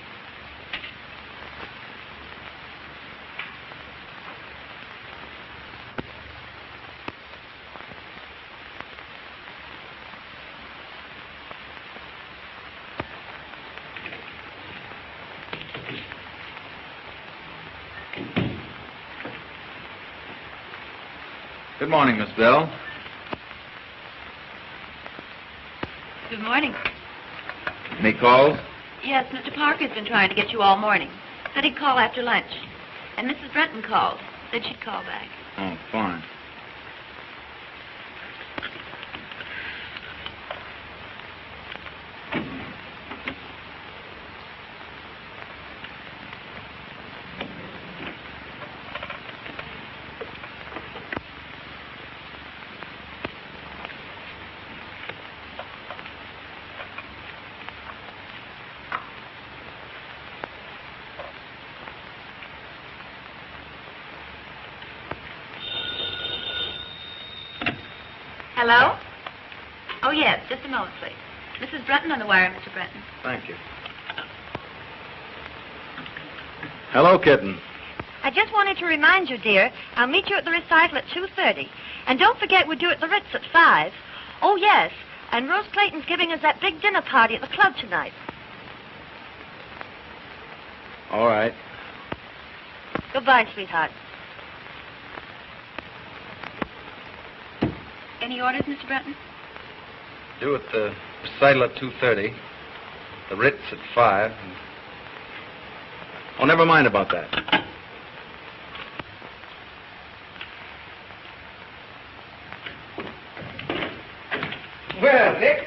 S7: Good morning, Miss Bell.
S11: Good morning.
S7: Any calls?
S11: Yes, Mr. Parker's been trying to get you all morning. Said he'd call after lunch. And Mrs. Brenton called. Said she'd call back.
S7: Oh, fine.
S11: Hello? Oh, yes, just a moment, please. Mrs. Brenton on the wire, Mr. Brenton.
S7: Thank you. Hello, kitten.
S6: I just wanted to remind you, dear, I'll meet you at the recital at 2:30. And don't forget we're due at the Ritz at 5. Oh, yes, and Rose Clayton's giving us that big dinner party at the club tonight.
S7: All right.
S6: Goodbye, sweetheart.
S11: Any orders, Mr. Brenton?
S7: Due at the recital at 2:30. The Ritz at 5. Oh, never mind about that.
S1: Well, Dick.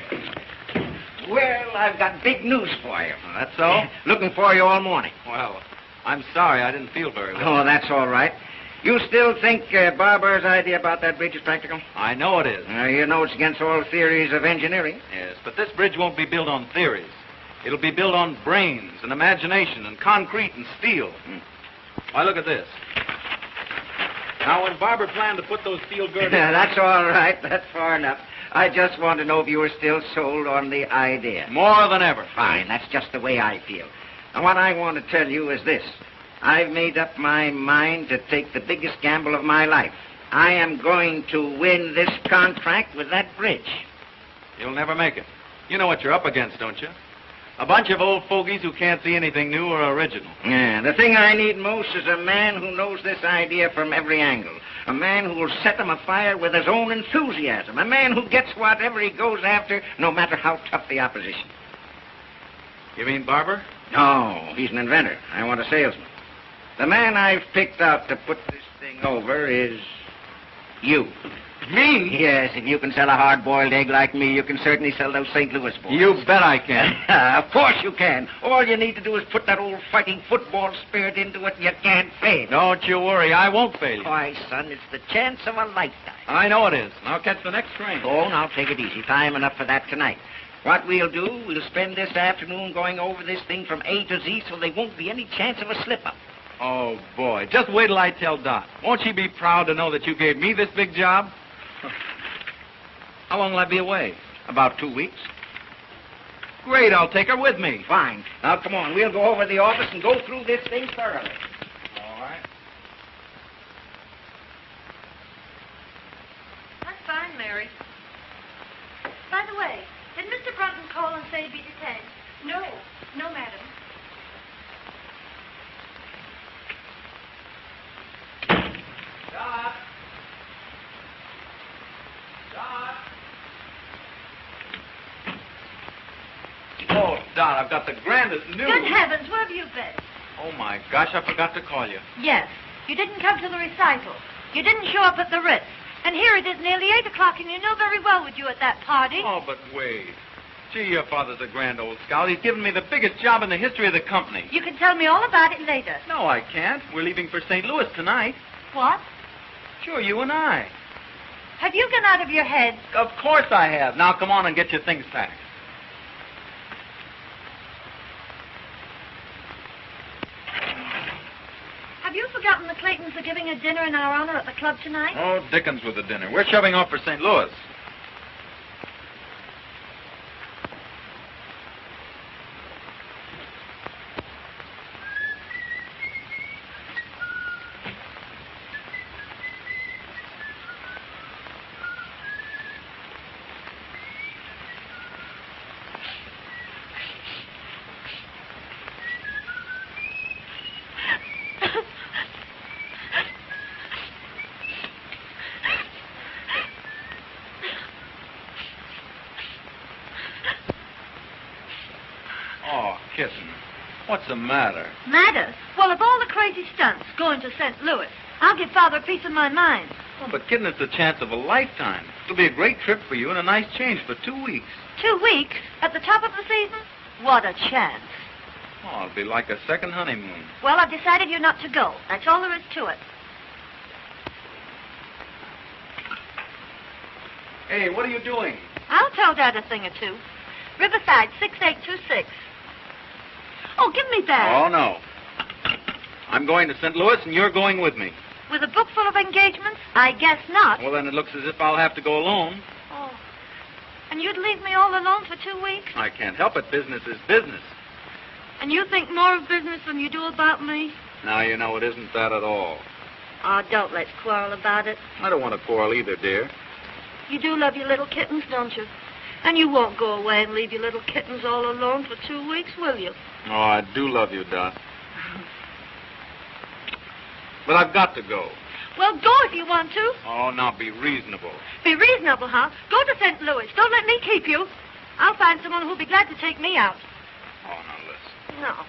S1: Well, I've got big news for you.
S7: That's all?
S1: Looking for you all morning.
S7: Well, I'm sorry. I didn't feel very well.
S1: Oh, that's all right. You still think Barber's idea about that bridge is practical?
S7: I know it is.
S1: You know it's against all theories of engineering.
S7: Yes, but this bridge won't be built on theories. It'll be built on brains and imagination and concrete and steel. Why, look at this. Now, when Barber planned to put those steel girders...
S1: That's all right. That's far enough. I just want to know if you were still sold on the idea.
S7: More than ever.
S1: Fine. That's just the way I feel. Now, what I want to tell you is this. I've made up my mind to take the biggest gamble of my life. I am going to win this contract with that bridge.
S7: You'll never make it. You know what you're up against, don't you? A bunch of old fogies who can't see anything new or original.
S1: Yeah, the thing I need most is a man who knows this idea from every angle. A man who will set them afire with his own enthusiasm. A man who gets whatever he goes after, no matter how tough the opposition.
S7: You mean Barber?
S1: No, he's an inventor. I want a salesman. The man I've picked out to put this thing over is you.
S7: Me?
S1: Yes, if you can sell a hard-boiled egg like me, you can certainly sell those St. Louis boys.
S7: You bet I can.
S1: Of course you can. All you need to do is put that old fighting football spirit into it, and you can't fail.
S7: Don't you worry. I won't fail you.
S1: Why, son, it's the chance of a lifetime.
S7: I know it is. Now catch the next train.
S1: Oh, now take it easy. Time enough for that tonight. What we'll do, we'll spend this afternoon going over this thing from A to Z so there won't be any chance of a slip-up.
S7: Oh, boy. Just wait till I tell Dot. Won't she be proud to know that you gave me this big job? How long will I be away?
S1: About 2 weeks.
S7: Great, I'll take her with me.
S1: Fine. Now, come on. We'll go over to the office and go through this thing thoroughly.
S7: All right.
S3: That's fine, Mary. By the way, did Mr. Brunton call and say he'd be detained?
S6: No, madam.
S7: Dot. Dot. Oh, Dot, I've got the grandest news.
S3: Good heavens, where have you been?
S7: Oh, my gosh, I forgot to call you.
S3: Yes. You didn't come to the recital. You didn't show up at the Ritz. And here it is nearly 8 o'clock, and you know very well with you at that party.
S7: Oh, but wait. Gee, your father's a grand old scout. He's given me the biggest job in the history of the company.
S3: You can tell me all about it later.
S7: No, I can't. We're leaving for St. Louis tonight.
S3: What?
S7: Sure, you and I.
S3: Have you gone out of your head?
S7: Of course I have. Now, come on and get your things packed.
S3: Have you forgotten the Claytons are giving a dinner in our honor at the club tonight?
S7: Oh, Dickens with the dinner. We're shoving off for St. Louis. What's the matter?
S3: Matter? Well, of all the crazy stunts going to St. Louis, I'll give Father a piece of my mind.
S7: Oh, but, kitten, it's the chance of a lifetime. It'll be a great trip for you and a nice change for 2 weeks.
S3: 2 weeks? At the top of the season? What a chance.
S7: Oh, it'll be like a second honeymoon.
S3: Well, I've decided you're not to go. That's all there is to it.
S7: Hey, what are you doing?
S3: I'll tell Dad a thing or two. Riverside, 6826. Oh, give me that.
S7: Oh, no. I'm going to St. Louis, and you're going with me.
S3: With a book full of engagements? I guess not.
S7: Well, then it looks as if I'll have to go alone.
S3: Oh. And you'd leave me all alone for 2 weeks?
S7: I can't help it. Business is business.
S3: And you think more of business than you do about me?
S7: Now, you know, it isn't that at all.
S3: Oh, don't let's quarrel about it.
S7: I don't want to quarrel either, dear.
S3: You do love your little kittens, don't you? And you won't go away and leave your little kittens all alone for 2 weeks, will you?
S7: Oh, I do love you, Dot. But I've got to go.
S3: Well, go if you want to.
S7: Oh, now be reasonable.
S3: Be reasonable, huh? Go to St. Louis. Don't let me keep you. I'll find someone who'll be glad to take me out.
S7: Oh, now listen.
S3: No.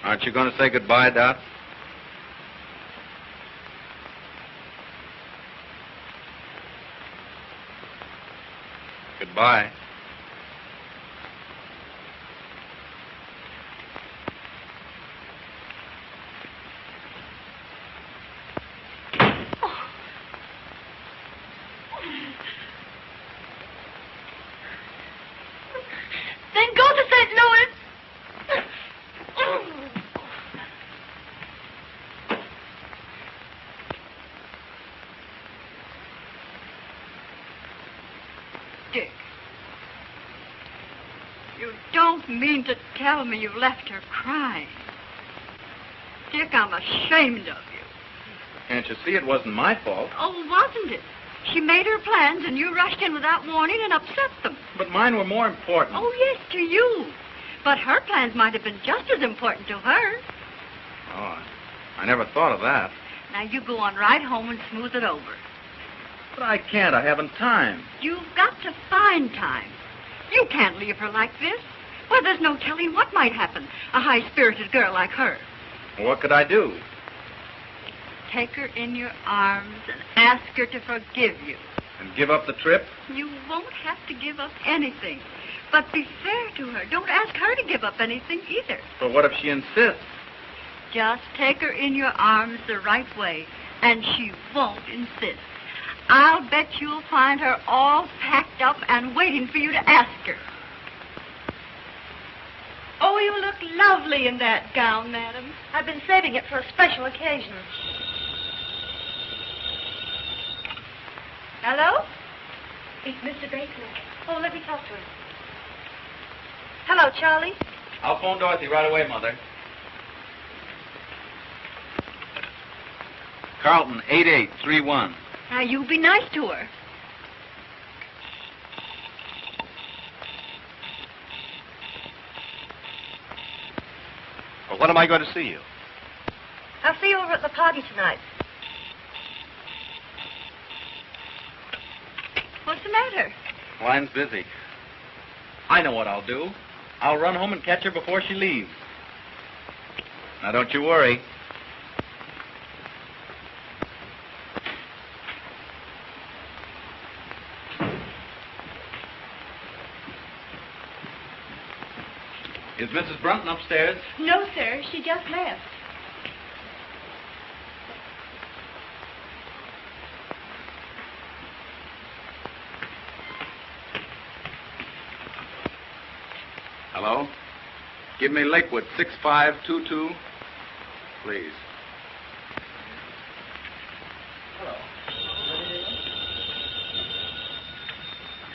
S7: Aren't you going to say goodbye, Dot? Goodbye.
S3: Then go to St. Louis.
S9: You don't mean to tell me you left her crying. Dick, I'm ashamed of you.
S7: Can't you see it wasn't my fault?
S9: Oh, wasn't it? She made her plans, and you rushed in without warning and upset them.
S7: But mine were more important.
S9: Oh, yes, to you. But her plans might have been just as important to her.
S7: Oh, I never thought of that.
S9: Now, you go on right home and smooth it over.
S7: But I can't. I haven't time.
S9: You've got to find time. You can't leave her like this. Well, there's no telling what might happen. A high-spirited girl like her.
S7: Well, what could I do?
S9: Take her in your arms and ask her to forgive you.
S7: And give up the trip?
S9: You won't have to give up anything. But be fair to her. Don't ask her to give up anything either.
S7: But what if she insists?
S9: Just take her in your arms the right way, and she won't insist. I'll bet you'll find her all packed up and waiting for you to ask her.
S2: Oh, you look lovely in that gown, madam.
S3: I've been saving it for a special occasion. Hello?
S2: It's Mr. Bacon.
S3: Oh, let me talk to him. Hello, Charlie.
S7: I'll phone Dorothy right away, Mother. Carlton, 8831.
S9: Now, you be nice to her.
S10: Well, when am I going to see you?
S3: I'll see you over at the party tonight.
S9: What's the matter?
S7: Line's busy. I know what I'll do. I'll run home and catch her before she leaves. Now, don't you worry. Is Mrs. Brunton upstairs?
S2: No, sir. She just left.
S7: Hello? Give me Lakewood, 6522, please.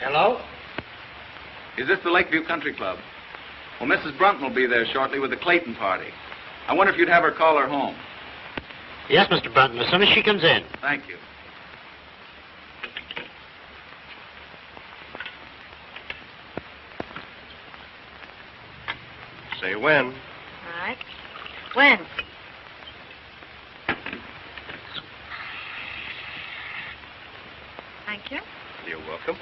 S8: Hello?
S7: Is this the Lakeview Country Club? Well, Mrs. Brunton will be there shortly with the Clayton party. I wonder if you'd have her call her home.
S12: Yes, Mr. Brunton, as soon as she comes in.
S7: Thank you.
S10: Say when.
S3: All right. When? Thank you.
S10: You're welcome.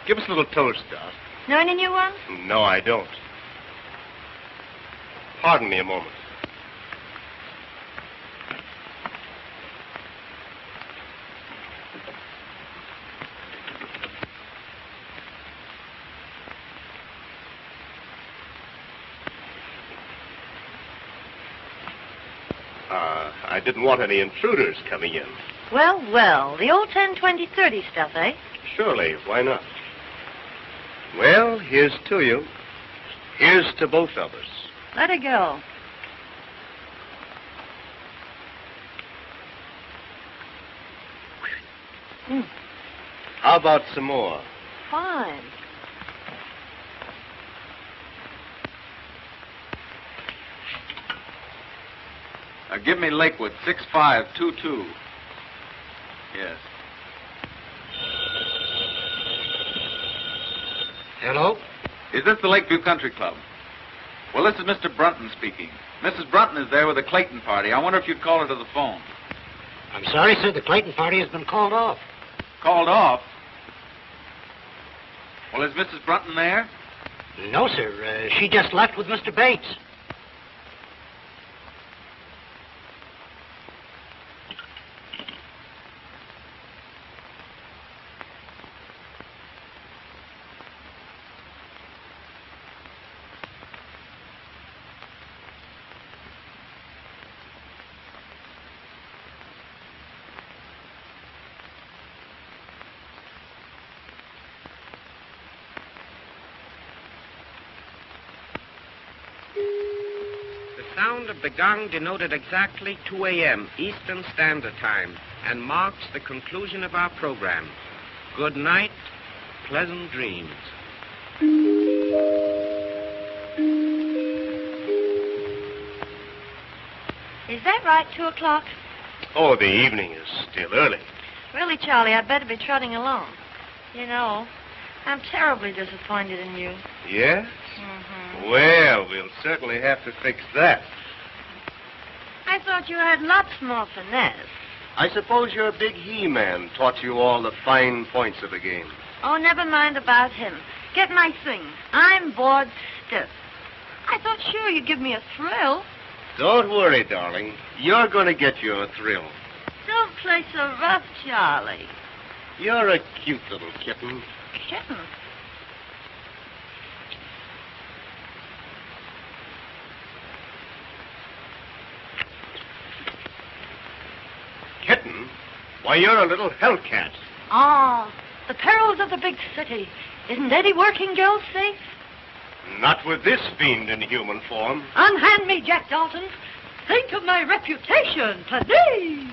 S10: Give us a little toast, Doc.
S3: Know any new ones?
S10: No, I don't. Pardon me a moment. I didn't want any intruders coming in.
S3: Well, well. The old 10, 20, 30 stuff, eh?
S10: Surely, why not? Well, here's to you. Here's to both of us.
S3: Let her go.
S10: How about some more?
S3: Fine.
S7: Give me Lakewood, 6522. Yes.
S12: Hello?
S7: Is this the Lakeview Country Club? Well, this is Mr. Brunton speaking. Mrs. Brunton is there with the Clayton party. I wonder if you'd call her to the phone.
S12: I'm sorry, sir. The Clayton party has been called off.
S7: Called off? Well, is Mrs. Brunton there?
S12: No, sir. She just left with Mr. Bates.
S8: sound of the gong denoted exactly 2 a.m. Eastern Standard Time and marks the conclusion of our program. Good night, pleasant dreams.
S11: Is that right, 2 o'clock?
S10: Oh, the evening is still early.
S11: Really, Charlie, I'd better be trotting along. You know, I'm terribly disappointed in you.
S10: Yes?
S11: Mm-hmm.
S10: Well, we'll certainly have to fix that.
S11: I thought you had lots more finesse.
S10: I suppose your big he-man taught you all the fine points of the game.
S11: Oh, never mind about him. Get my things. I'm bored stiff. I thought sure you'd give me a thrill.
S10: Don't worry, darling. You're going to get your thrill.
S11: Don't play so rough, Charlie.
S10: You're a cute little kitten.
S11: Kitten?
S10: Kitten? Why, you're a little hellcat.
S11: Ah, the perils of the big city. Isn't any working girl safe?
S10: Not with this fiend in human form.
S2: Unhand me, Jack Dalton. Think of my reputation, please.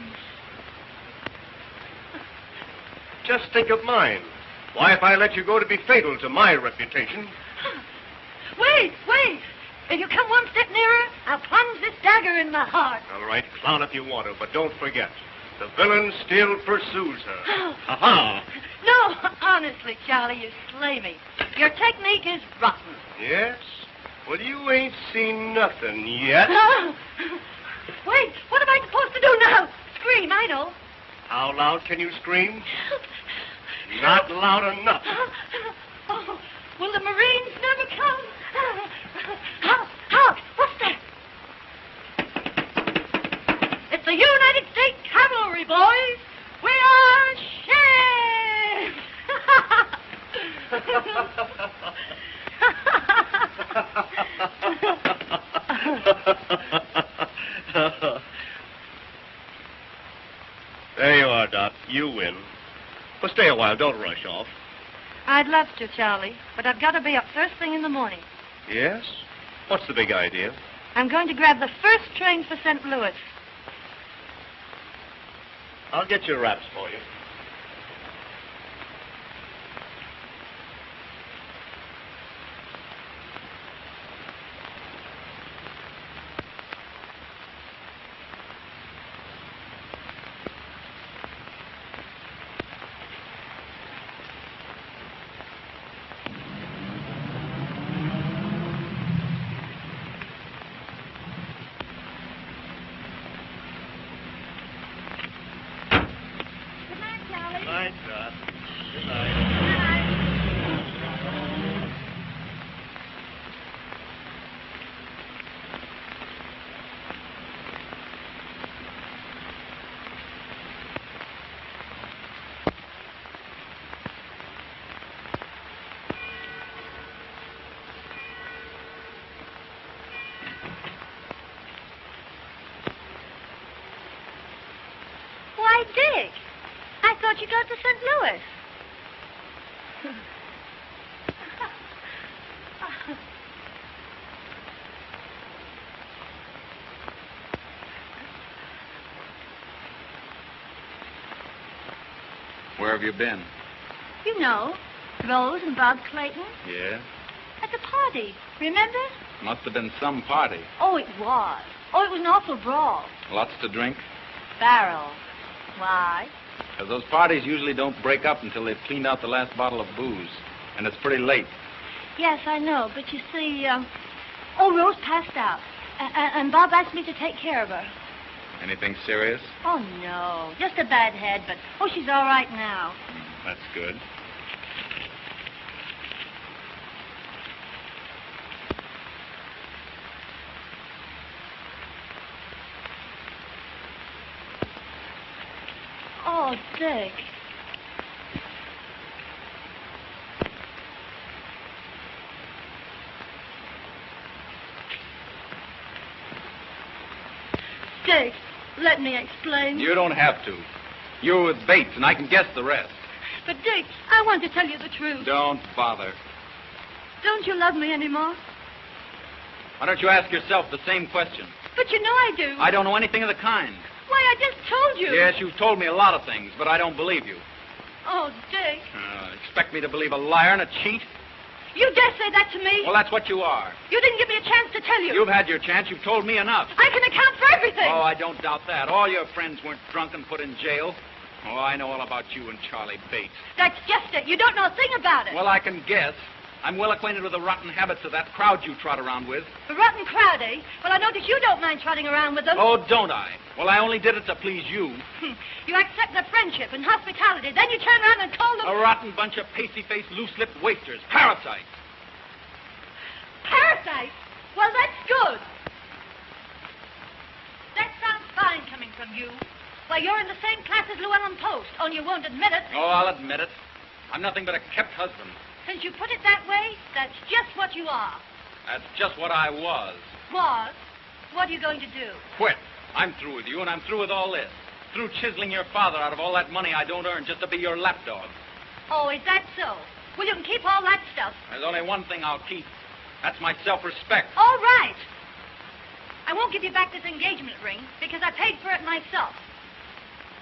S10: Just think of mine. Why, if I let you go, to be fatal to my reputation.
S2: Wait. If you come one step nearer, I'll plunge this dagger in my heart.
S10: All right, clown if you want to, but don't forget, the villain still pursues her. Ha-ha!
S2: No, honestly, Charlie, you slay me. Your technique is rotten.
S10: Yes? Well, you ain't seen nothing yet.
S2: Wait, what am I supposed to do now? Scream, I know.
S10: How loud can you scream? Not loud enough.
S2: Oh, will the Marines never come? Hark! What's that? It's the United States Cavalry, boys. We are
S10: There you are, Doc. You win. Well, stay a while. Don't rush off.
S11: I'd love to, Charlie, but I've got to be up first thing in the morning.
S10: Yes? What's the big idea?
S11: I'm going to grab the first train for St. Louis.
S10: I'll get your wraps for you.
S3: Why, Dick, I thought you got to St. Louis.
S7: Where have you been?
S3: You know, Rose and Bob Clayton.
S7: Yeah?
S3: At the party, remember?
S7: Must have been some party.
S3: Oh, it was. Oh, it was an awful brawl.
S7: Lots to drink?
S3: Barrel. Why?
S7: Because those parties usually don't break up until they've cleaned out the last bottle of booze. And it's pretty late.
S3: Yes, I know, but you see, Rose passed out. And Bob asked me to take care of her.
S7: Anything serious?
S3: Oh, no. Just a bad head, but, she's all right now.
S7: That's good.
S3: Oh, Dick. Dick, let me explain.
S7: You don't have to. You're with Bates, and I can guess the rest.
S3: But, Dick, I want to tell you the truth.
S7: Don't bother.
S3: Don't you love me anymore?
S7: Why don't you ask yourself the same question?
S6: But you know I do.
S7: I don't know anything of the kind.
S6: Why, I just told you.
S7: Yes, you've told me a lot of things, but I don't believe you.
S6: Oh, Dick.
S7: Expect me to believe a liar and a cheat?
S6: You dare say that to me?
S7: Well, that's what you are.
S6: You didn't give me a chance to tell you.
S7: You've had your chance. You've told me enough.
S6: I can account for everything.
S7: Oh, I don't doubt that. All your friends weren't drunk and put in jail. Oh, I know all about you and Charlie Bates.
S6: That's just it. You don't know a thing about it.
S7: Well, I can guess. I'm well acquainted with the rotten habits of that crowd you trot around with.
S6: The rotten crowd, eh? Well, I notice you don't mind trotting around with them.
S7: Oh, don't I? Well, I only did it to please you.
S6: You accept their friendship and hospitality. Then you turn around and call them...
S7: A rotten bunch of pasty-faced, loose-lipped wasters. Parasites.
S6: Parasites? Well, that's good. That sounds fine coming from you. Why, you're in the same class as Llewellyn Post, only you won't admit it.
S7: Oh, I'll admit it. I'm nothing but a kept husband.
S6: Since you put it that way, that's just what you are.
S7: That's just what I was.
S6: Was? What are you going to do?
S7: Quit. I'm through with you, and I'm through with all this. Through chiseling your father out of all that money I don't earn just to be your lapdog.
S6: Oh, is that so? Well, you can keep all that stuff.
S7: There's only one thing I'll keep. That's my self-respect.
S6: All right. I won't give you back this engagement ring because I paid for it myself.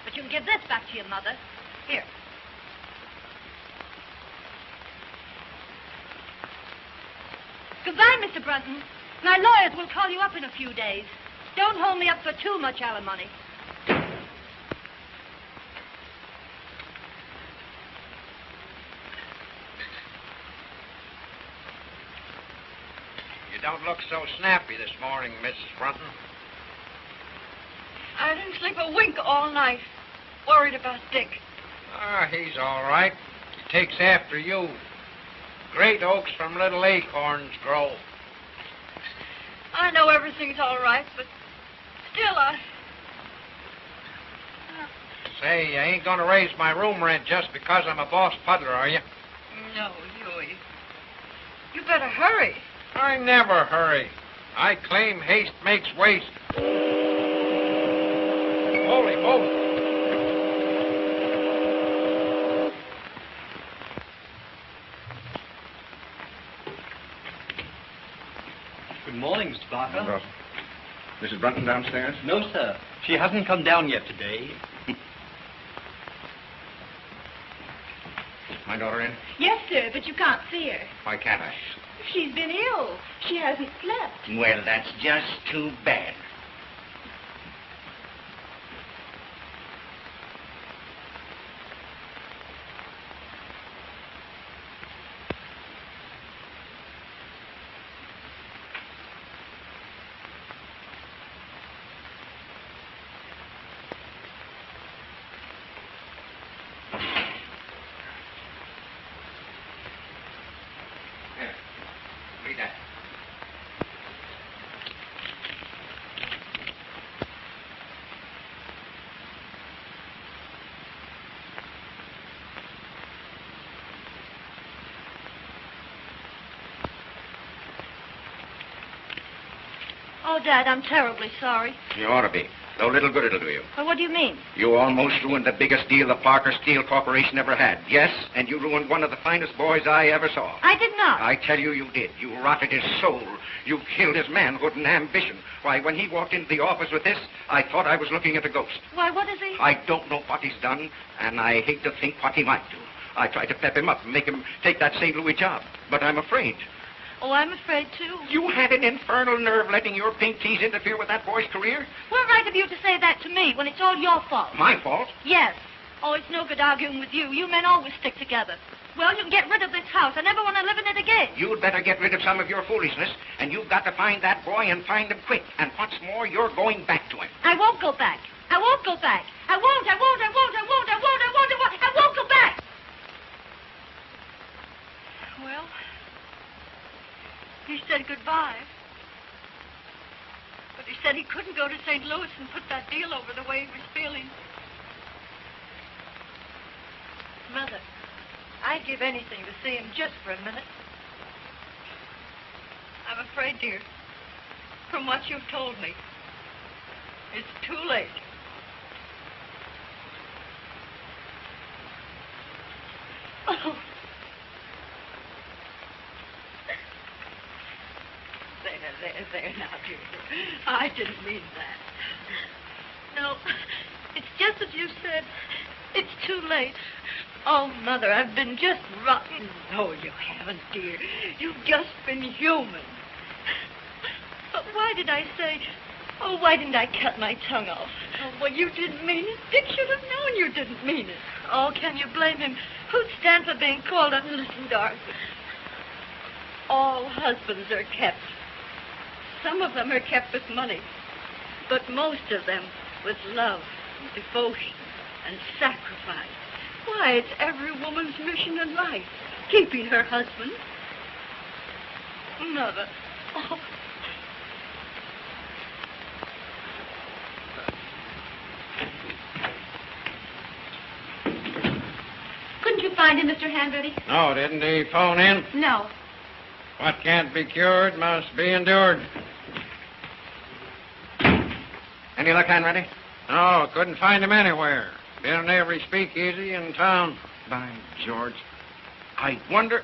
S6: But you can give this back to your mother. Here. Goodbye, Mr. Brunton. My lawyers will call you up in a few days. Don't hold me up for too much alimony.
S8: You don't look so snappy this morning, Mrs. Brunton.
S9: I didn't sleep a wink all night. Worried about Dick.
S8: Ah, he's all right. He takes after you. Great oaks from little acorns grow.
S9: I know everything's all right, but still
S8: Say, you ain't going to raise my room rent just because I'm a boss puddler, are you?
S9: No, Huey. You better hurry.
S8: I never hurry. I claim haste makes waste. Holy moly.
S13: Good morning, Mr. Barker.
S5: Mrs. Brunton downstairs?
S13: No, sir. She hasn't come down yet today.
S5: My daughter in?
S2: Yes, sir, but you can't see her.
S5: Why can't I?
S2: She's been ill. She hasn't slept.
S1: Well, that's just too bad. Read that.
S6: Oh, Dad, I'm terribly sorry.
S1: You ought to be. Though little good it'll do you.
S6: Well, what do you mean?
S1: You almost ruined the biggest deal the Parker Steel Corporation ever had. Yes, and you ruined one of the finest boys I ever saw.
S6: I did not.
S1: I tell you, you did. You rotted his soul. You killed his manhood and ambition. Why, when he walked into the office with this, I thought I was looking at a ghost.
S6: Why, what is he?
S1: I don't know what he's done, and I hate to think what he might do. I tried to pep him up and make him take that St. Louis job, but I'm afraid.
S6: Oh, I'm afraid, too.
S1: You had an infernal nerve letting your pink teas interfere with that boy's career?
S6: What right have you to say that to me when it's all your fault?
S1: My fault?
S6: Yes. Oh, it's no good arguing with you. You men always stick together. Well, you can get rid of this house. I never want to live in it again.
S1: You'd better get rid of some of your foolishness, and you've got to find that boy and find him quick. And what's more, you're going back to him.
S6: I won't go back. I won't go back. I won't go back. Well, he said goodbye. But he said he couldn't go to St. Louis and put that deal over the way he was feeling. Mother, I'd give anything to see him just for a minute. I'm afraid, dear, from what you've told me, it's too late. Oh. There.
S9: mean that. No, it's just as you said. It's too late. Oh, Mother, I've been just rotten. No, you haven't, dear. You've just been human. But why did I say... Oh, why didn't I cut my tongue off? Oh, well, you didn't mean it. Dick should have known you didn't mean it. Oh, can you blame him? Who'd stand for being called up? Listen, Dorothy. All husbands are kept. Some of them are kept with money. But most of them with love, devotion, and sacrifice. Why, it's every woman's mission in life, keeping her husband. Mother. Oh.
S11: Couldn't you find him, Mr. Hanratty?
S8: No, didn't he phone in?
S11: No.
S8: What can't be cured must be endured.
S1: Any luck, Hanratty?
S8: No, couldn't find him anywhere. Been in every speakeasy in town.
S1: By George. I wonder...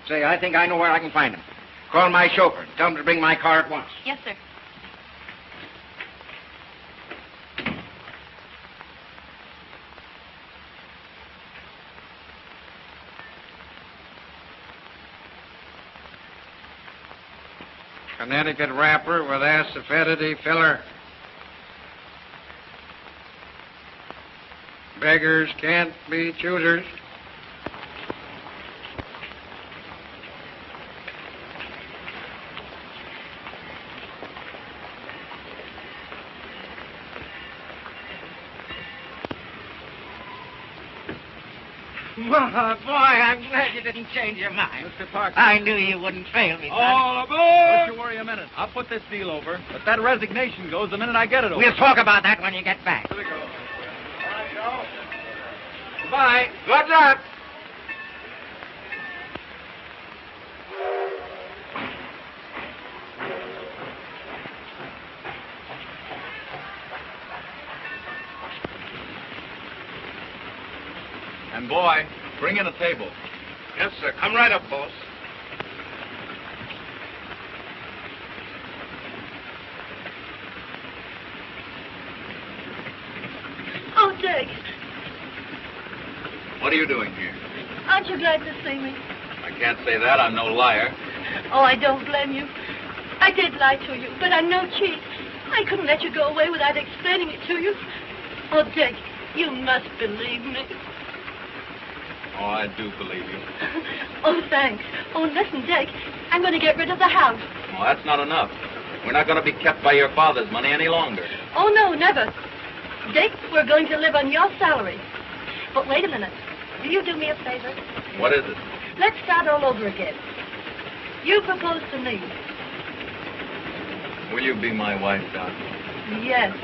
S1: Say, I think I know where I can find him. Call my chauffeur. Tell him to bring my car at once.
S11: Yes, sir.
S8: Connecticut wrapper with acidity filler. Beggars can't be choosers.
S1: Well, boy, I'm glad you didn't change your mind.
S7: Mr. Parker.
S1: I knew you wouldn't fail me, son.
S7: All aboard! Don't you worry a minute. I'll put this deal over. But that resignation goes the minute I get it over.
S1: We'll talk about that when you get back.
S7: Here we go.
S1: Goodbye. Good luck.
S7: And, boy, bring in a table.
S10: Yes, sir. Come right up, boss.
S9: Oh, Dick,
S7: What are you doing here?
S9: aren't you glad to see me?
S7: I can't say that. I'm no liar.
S9: Oh, I don't blame you. I did lie to you, but I'm no cheat. I couldn't let you go away without explaining it to you. Oh, Dick, you must believe me.
S7: Oh, I do believe you.
S9: Oh, thanks. Oh, listen, Dick, I'm going to get rid of the house.
S7: Well, that's not enough. We're not going to be kept by your father's money any longer.
S9: Oh, no, never. Dick, we're going to live on your salary. But wait a minute. Will you do me a favor?
S7: What is it?
S9: Let's start all over again. You propose to me.
S7: Will you be my wife, Doc?
S9: Yes.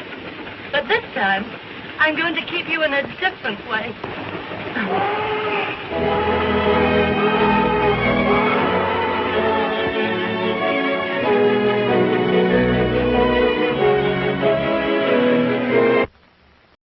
S9: But this time, I'm going to keep you in a different way.